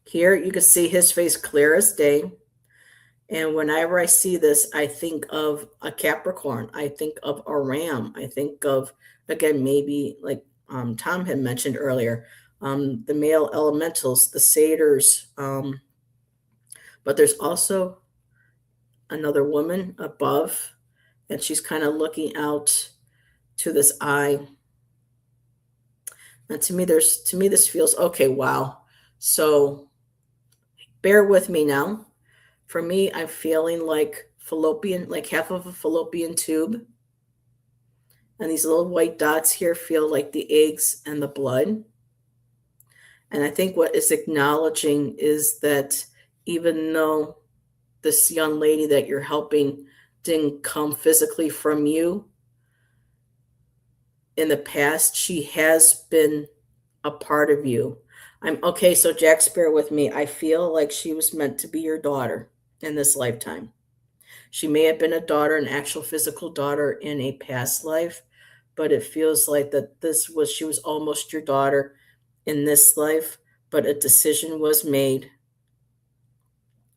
Here you can see his face clear as day. And whenever I see this, I think of a Capricorn. I think of a ram. I think of, again, maybe like Tom had mentioned earlier, the male elementals, the satyrs. But there's also another woman above, and she's kind of looking out to this eye. And to me this feels okay. Wow. So bear with me now. For me, I'm feeling like fallopian, like half of a fallopian tube. And these little white dots here feel like the eggs and the blood. And I think what is acknowledging is that even though this young lady that you're helping didn't come physically from you in the past, she has been a part of you. I'm okay. So, Jack, bear with me. I feel like she was meant to be your daughter in this lifetime. She may have been a daughter, an actual physical daughter in a past life, but it feels like that she was almost your daughter in this life, but a decision was made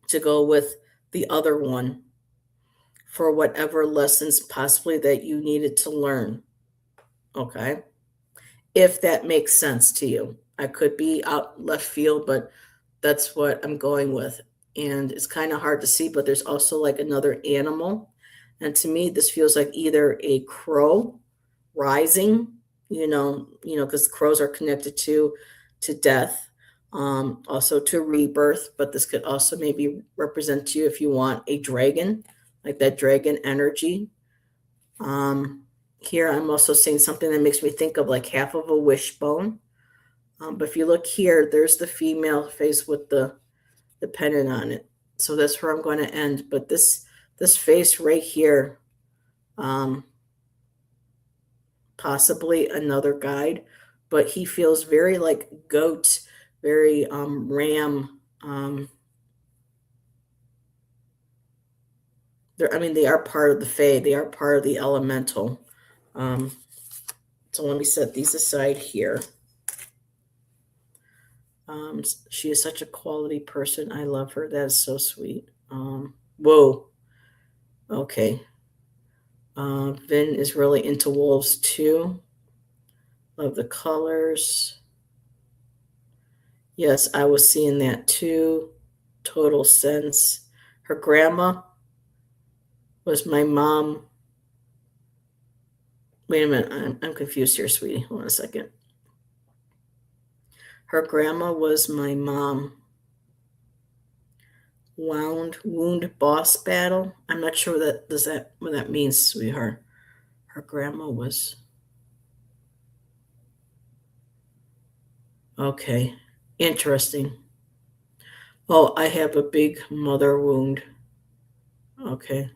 to go with the other one for whatever lessons possibly that you needed to learn. Okay. If that makes sense to you. I could be out left field, but that's what I'm going with. And it's kind of hard to see, but there's also like another animal. And to me, this feels like either a crow rising, because crows are connected to death, also to rebirth, but this could also maybe represent to you if you want a dragon, like that dragon energy. Here I'm also seeing something that makes me think of like half of a wishbone. But if you look here, there's the female face with the pennant on it. So that's where I'm going to end. But this face right here, um, possibly another guide, but he feels very like goat, very ram. I mean, they are part of the Fae. They are part of the elemental. Um, so let me set these aside here. She is such a quality person. I love her. That is so sweet. Whoa. Okay. Vin is really into wolves too. Love the colors. Yes, I was seeing that too. Total sense. Her grandma was my mom. Wait a minute. I'm confused here, sweetie. Hold on a second. Her grandma was my mom. Wound boss battle. I'm not sure what that means, sweetheart. Her grandma was okay. Interesting. Oh, I have a big mother wound. Okay.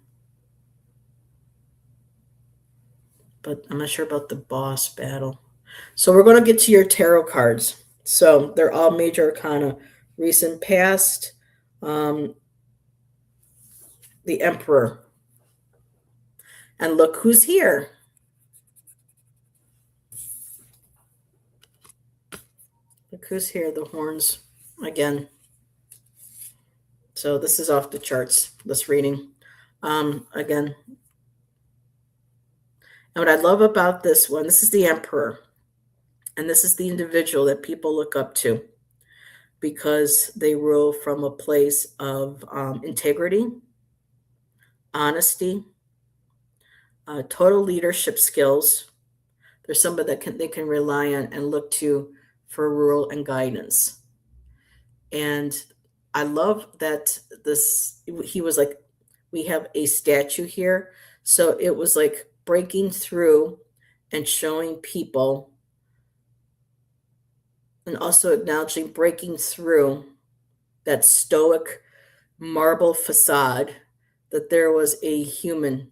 But I'm not sure about the boss battle. So we're going to get to your tarot cards. So they're all major arcana, recent past, um, the emperor. And look who's here. Look who's here, the horns again. So this is off the charts, this reading. Again. And what I love about this one, this is the emperor. And this is the individual that people look up to because they rule from a place of integrity, honesty, total leadership skills, There's somebody that they can rely on and look to for rule and guidance. And I love that this he was like, we have a statue here. So it was like breaking through and showing people, and also acknowledging breaking through that stoic marble facade, that there was a human,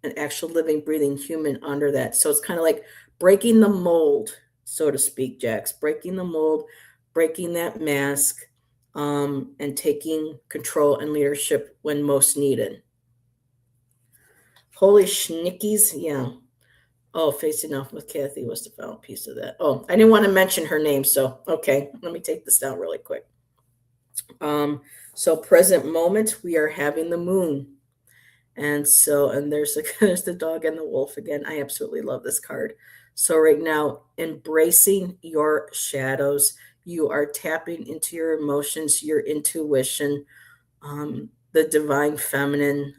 an actual living, breathing human under that. So it's kind of like breaking the mold, so to speak, Jax, breaking the mold, breaking that mask, and taking control and leadership when most needed. Holy schnickies, yeah. Oh, facing off with Kathy was the final piece of that. Oh, I didn't want to mention her name, so okay, let me take this down really quick. So present moment, we are having the moon. And so, and there's the dog and the wolf again. I absolutely love this card. So right now, embracing your shadows, you are tapping into your emotions, your intuition, the divine feminine,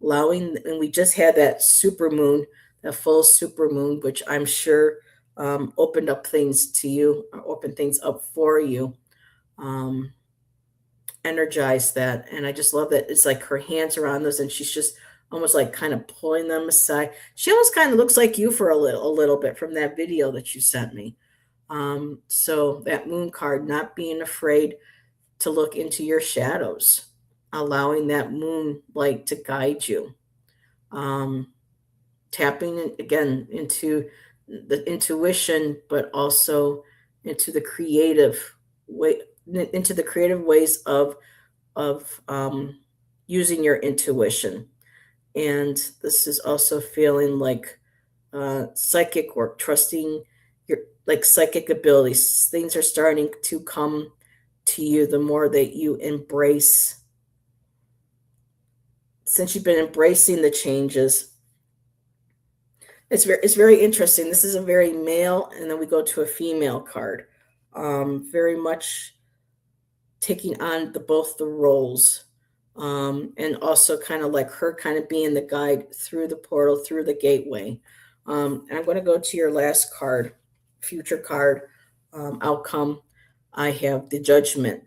allowing, and we just had that super moon, that full super moon, which I'm sure opened up things to you, or opened things up for you. Um, Energize that. And I just love that it's like her hands are on those and she's just almost like kind of pulling them aside. She almost kind of looks like you for a little bit from that video that you sent me. So that moon card, not being afraid to look into your shadows, allowing that moon light to guide you. Tapping again into the intuition, but also into the creative way, into the creative ways of using your intuition. And this is also feeling like psychic work, trusting your like psychic abilities. Things are starting to come to you the more that you embrace. Since you've been embracing the changes, it's very interesting. This is a very male, and then we go to a female card. Very much taking on both the roles, and also kind of like her kind of being the guide through the portal, through the gateway. And I'm going to go to your last card, future card, outcome. I have the judgment,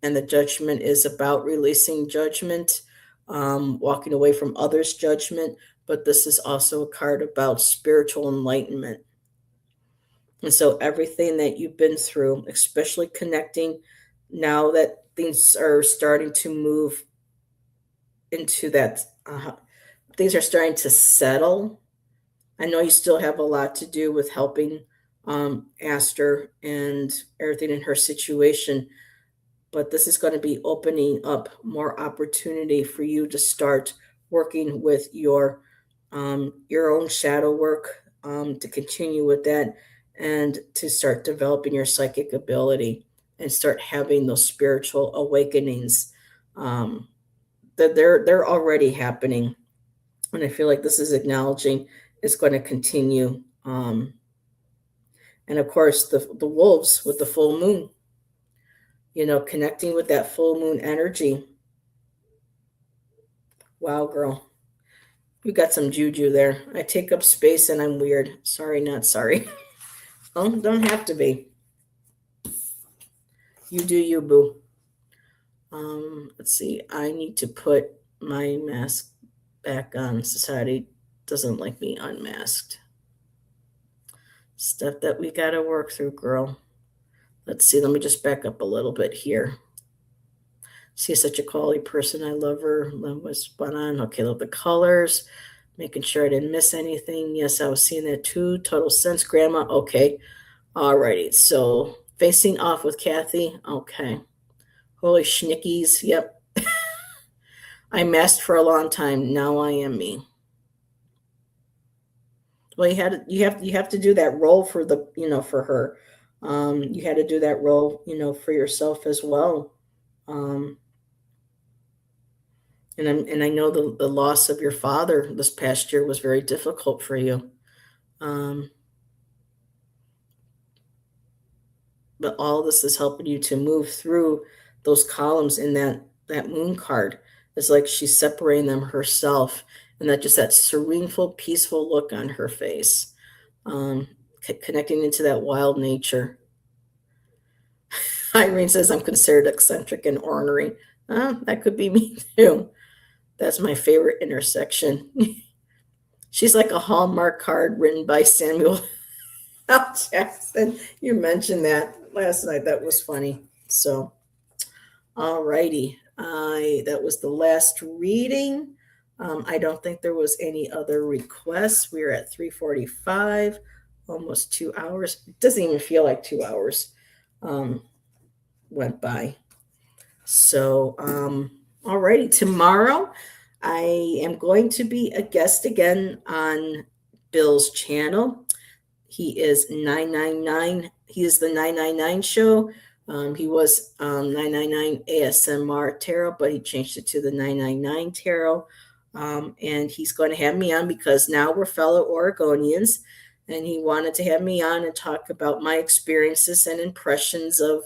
and the judgment is about releasing judgment, walking away from others' judgment. But this is also a card about spiritual enlightenment. And so everything that you've been through, especially connecting now that things are starting to move into that, things are starting to settle. I know you still have a lot to do with helping Aster and everything in her situation, but this is going to be opening up more opportunity for you to start working with your own shadow work, to continue with that, and to start developing your psychic ability and start having those spiritual awakenings, that they're already happening. And I feel like this is acknowledging it's going to continue. And of course, the wolves with the full moon, connecting with that full moon energy. Wow, girl. You got some juju there. I take up space and I'm weird. Sorry, not sorry. Oh, don't have to be. You do you, boo. Let's see. I need to put my mask back on. Society doesn't like me unmasked. Stuff that we got to work through, girl. Let's see. Let me just back up a little bit here. She's such a quality person. I love her. Love was spot on. Okay, love the colors. Making sure I didn't miss anything. Yes, I was seeing that too. Total sense, Grandma. Okay. Alrighty. So facing off with Kathy. Okay. Holy schnickies. Yep. I masked for a long time. Now I am me. Well, you have to do that role for for her. You had to do that role, for yourself as well. Um, and I know the loss of your father this past year was very difficult for you. Um, but all this is helping you to move through those columns in that moon card. It's like she's separating them herself and that just that sereneful, peaceful look on her face, connecting into that wild nature. Irene says I'm considered eccentric and ornery. That could be me too. That's my favorite intersection. She's like a Hallmark card written by Samuel L. Jackson. You mentioned that last night. That was funny. So, all righty. That was the last reading. I don't think there was any other requests. We're at 3:45, almost 2 hours. It doesn't even feel like 2 hours went by. So, alrighty. Tomorrow, I am going to be a guest again on Bill's channel. He is 999. He is the 999 show. He was 999 ASMR Tarot, but he changed it to the 999 Tarot. And he's going to have me on because now we're fellow Oregonians. And he wanted to have me on and talk about my experiences and impressions of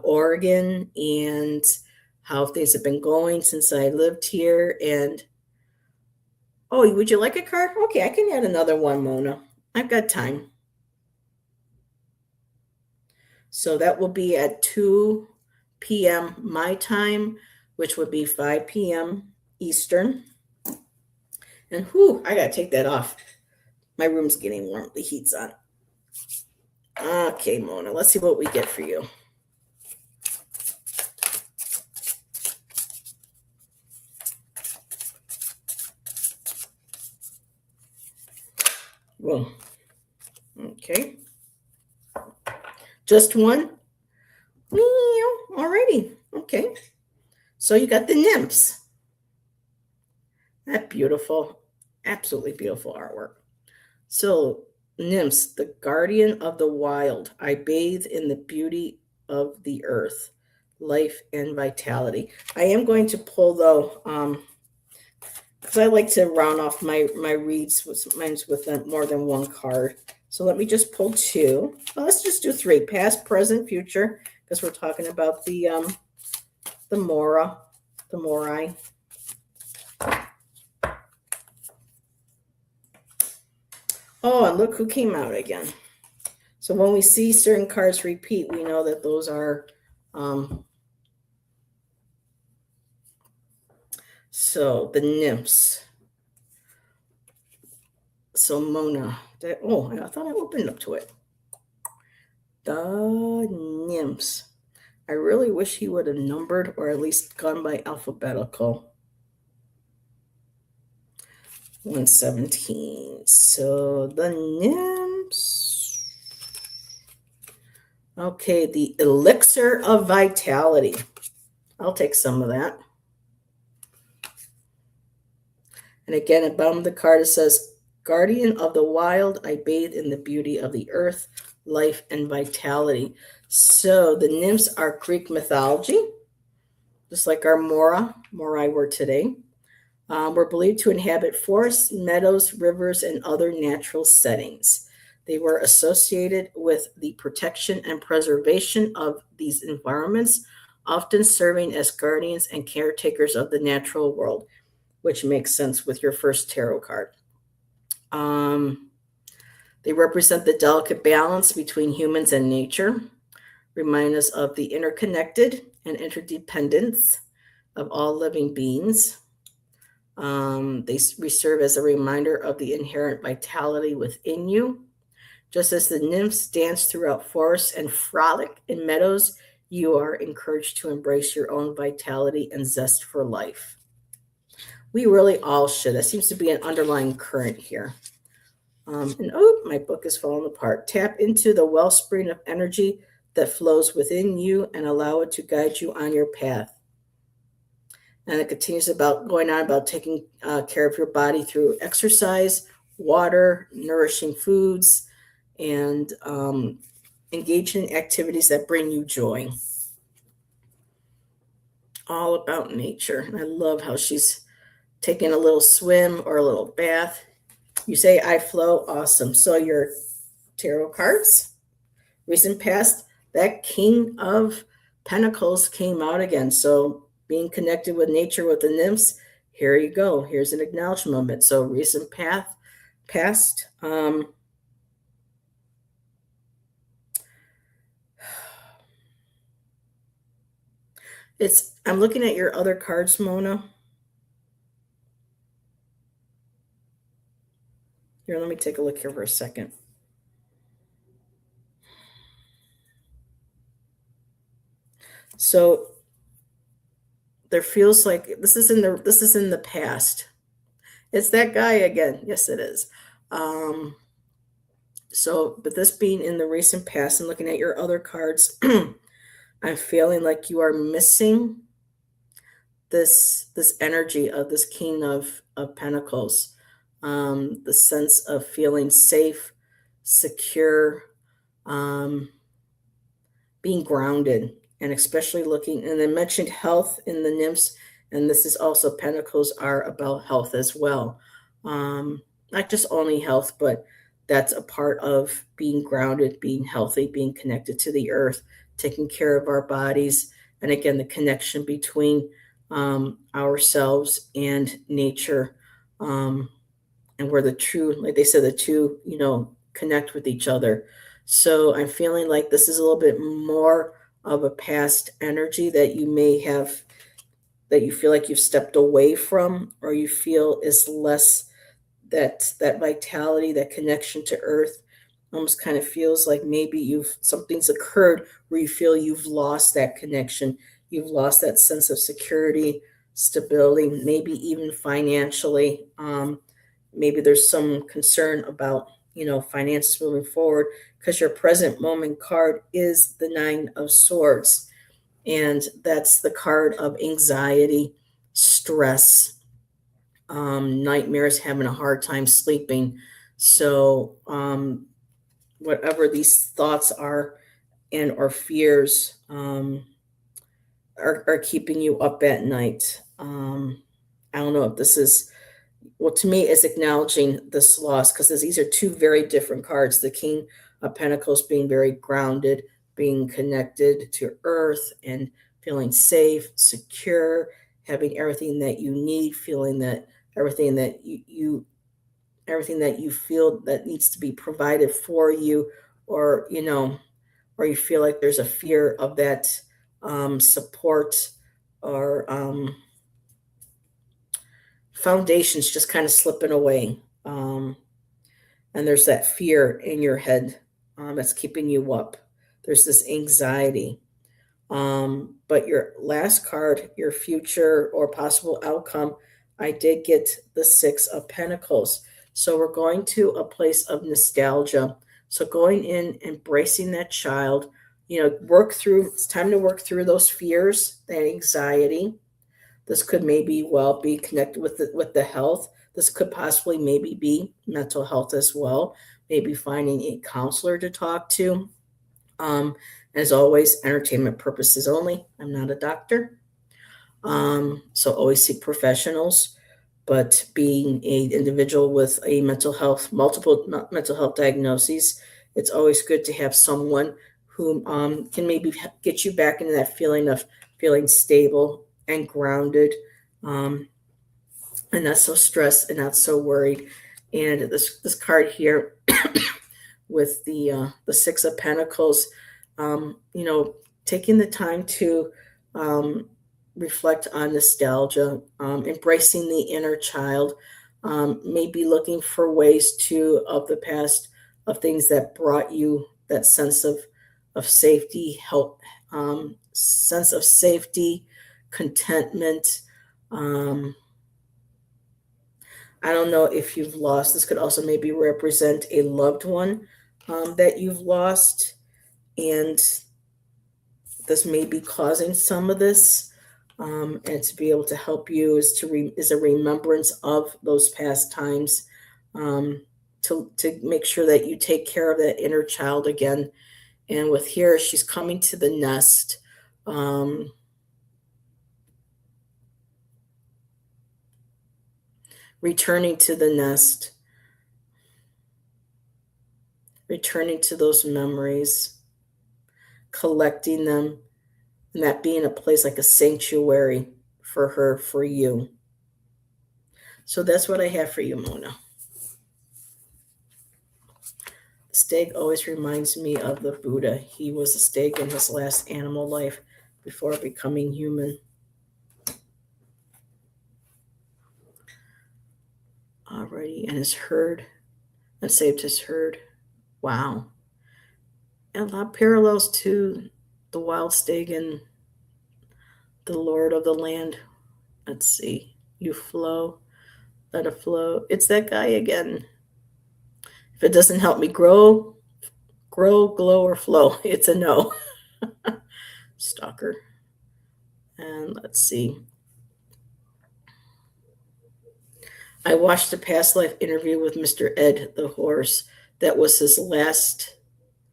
Oregon and how things have been going since I lived here. And oh, would you like a card? Okay, I can add another one, Mona. I've got time. So that will be at 2 p.m. my time, which would be 5 p.m. Eastern. And whew, I got to take that off. My room's getting warm. The heat's on. Okay, Mona, let's see what we get for you. Whoa. Okay. Just one? Alrighty. Okay. So you got the nymphs. That beautiful, absolutely beautiful artwork. So, nymphs, the guardian of the wild. I bathe in the beauty of the earth, life and vitality. I am going to pull though, because I like to round off my reads with more than one card. So let me just pull two. Well, let's just do three: past, present, future, because we're talking about the Morai. Oh, and look who came out again. So when we see certain cards repeat, we know that those are so the nymphs. So Mona, I thought I opened up to it. The nymphs. I really wish he would have numbered or at least gone by alphabetical. 117. So the nymphs. Okay, the elixir of vitality. I'll take some of that. And again, at the bottom of the card, it says, Guardian of the wild, I bathe in the beauty of the earth, life, and vitality. So the nymphs are Greek mythology, just like our Morai were today. Were believed to inhabit forests, meadows, rivers, and other natural settings. They were associated with the protection and preservation of these environments, often serving as guardians and caretakers of the natural world, which makes sense with your first tarot card. They represent the delicate balance between humans and nature, remind us of the interconnected and interdependence of all living beings. They serve as a reminder of the inherent vitality within you. Just as the nymphs dance throughout forests and frolic in meadows, you are encouraged to embrace your own vitality and zest for life. We really all should. That seems to be an underlying current here. My book is falling apart. Tap into the wellspring of energy that flows within you and allow it to guide you on your path. And it continues about taking care of your body through exercise, water, nourishing foods, and engaging in activities that bring you joy. All about nature. And I love how she's taking a little swim or a little bath. You say, I flow. Awesome. So your tarot cards, recent past, that King of Pentacles came out again. So being connected with nature with the nymphs here you go. Here's an acknowledgement moment. So recent path, past. I'm looking at your other cards, Mona. Here, let me take a look here for a second. So there feels like this is in the past. It's that guy again. Yes, it is. Um, but this being in the recent past and looking at your other cards, I'm feeling like you are missing this energy of this King of Pentacles, the sense of feeling safe, secure, um, being grounded, and especially looking. And I mentioned health in the nymphs, and this is also Pentacles are about health as well, not just only health, but that's a part of being grounded, being healthy, being connected to the earth, taking care of our bodies, and again the connection between ourselves and nature, and where the true, like they said, the two, connect with each other. So I'm feeling like this is a little bit more of a past energy that you may have, that you feel like you've stepped away from, or you feel is less, that vitality, that connection to earth. Almost kind of feels like maybe you've something's occurred where you feel you've lost that connection, you've lost that sense of security, stability, maybe even financially. Maybe there's some concern about finances moving forward, because your present moment card is the Nine of Swords, and that's the card of anxiety, stress, nightmares, having a hard time sleeping. So whatever these thoughts are and or fears, are keeping you up at night. I don't know if this is, well, to me, it's acknowledging this loss, because these are two very different cards. The King of Pentacles being very grounded, being connected to earth and feeling safe, secure, having everything that you need, feeling that everything that everything that you feel that needs to be provided for you, or or you feel like there's a fear of that support, or foundations just kind of slipping away. And there's that fear in your head that's keeping you up. There's this anxiety. But your last card, your future or possible outcome, I did get the Six of Pentacles. So we're going to a place of nostalgia. So going in, embracing that child, it's time to work through those fears, that anxiety. This could maybe well be connected with the health. This could possibly maybe be mental health as well. Maybe finding a counselor to talk to. As always, entertainment purposes only. I'm not a doctor. So always seek professionals. But being an individual with a multiple mental health diagnoses, it's always good to have someone who can maybe get you back into that feeling of feeling stable and grounded, and not so stressed and not so worried. And this card here with the Six of Pentacles, taking the time to reflect on nostalgia, embracing the inner child, maybe looking for ways of the past, of things that brought you that sense of safety, help, sense of safety, contentment. Um, I don't know if you've lost. This could also maybe represent a loved one that you've lost, and this may be causing some of this. And to be able to help you is a remembrance of those past times, to make sure that you take care of that inner child again. And with here, she's coming to the nest. Returning to the nest, returning to those memories, collecting them, and that being a place like a sanctuary for her, for you. So that's what I have for you, Mona. The stag always reminds me of the Buddha. He was a stag in his last animal life before becoming human. Alrighty, and his herd, and saved his herd. Wow. And a lot of parallels to the wild stag and the Lord of the Land. Let's see. You flow, let it flow. It's that guy again. If it doesn't help me grow, glow, or flow, it's a no. Stalker. And let's see. I watched a past life interview with Mr. Ed the horse. That was his last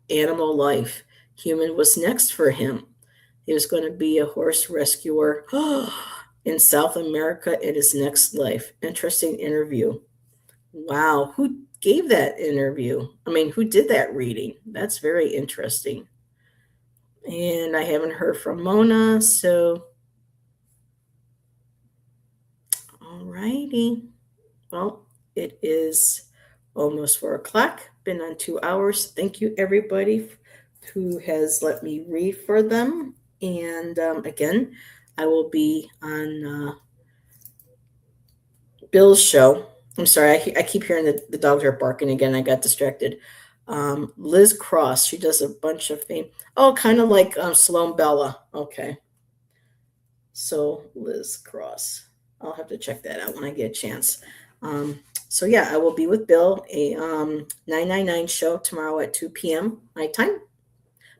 animal life. Human was next for him. He was going to be a horse rescuer in South America in his next life. Interesting interview. Wow. Who gave that interview? I mean, who did that reading? That's very interesting. And I haven't heard from Mona, so all righty. Well, it is almost 4 o'clock. Been on 2 hours. Thank you, everybody who has let me read for them. And again, I will be on Bill's show. I'm sorry, I keep hearing the dogs are barking again. I got distracted. Liz Cross, she does a bunch of fame. Oh, kind of like Sloan Bella. Okay. So Liz Cross. I'll have to check that out when I get a chance. So yeah, I will be with Bill, a 999 show tomorrow at 2 p.m. my time,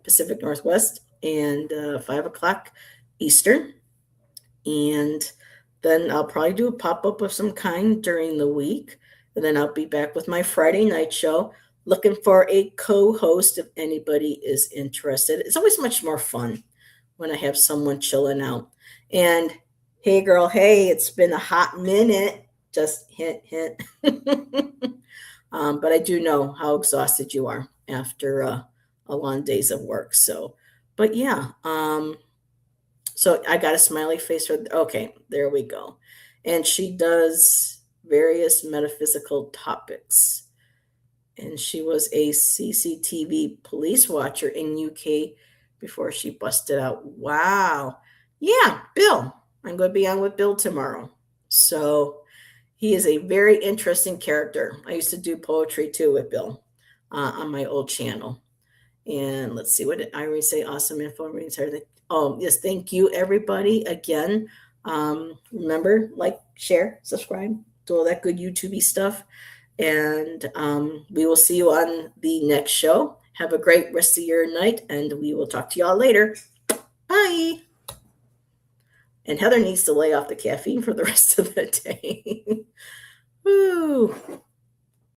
Pacific Northwest, and 5 o'clock Eastern. And then I'll probably do a pop-up of some kind during the week. And then I'll be back with my Friday night show, looking for a co-host if anybody is interested. It's always much more fun when I have someone chilling out. And hey, girl, hey, it's been a hot minute. Just hint, hint. But I do know how exhausted you are after a long days of work. So, but yeah. So I got a smiley face for, okay, there we go. And she does various metaphysical topics. And she was a CCTV police watcher in UK before she busted out. Wow. Yeah, Bill. I'm going to be on with Bill tomorrow. So he is a very interesting character. I used to do poetry too with Bill on my old channel. And let's see, what did Irene say? Awesome info. Oh, yes, thank you, everybody. Again, remember, like, share, subscribe, do all that good YouTube stuff. And we will see you on the next show. Have a great rest of your night, and we will talk to y'all later. Bye. And Heather needs to lay off the caffeine for the rest of the day. Woo.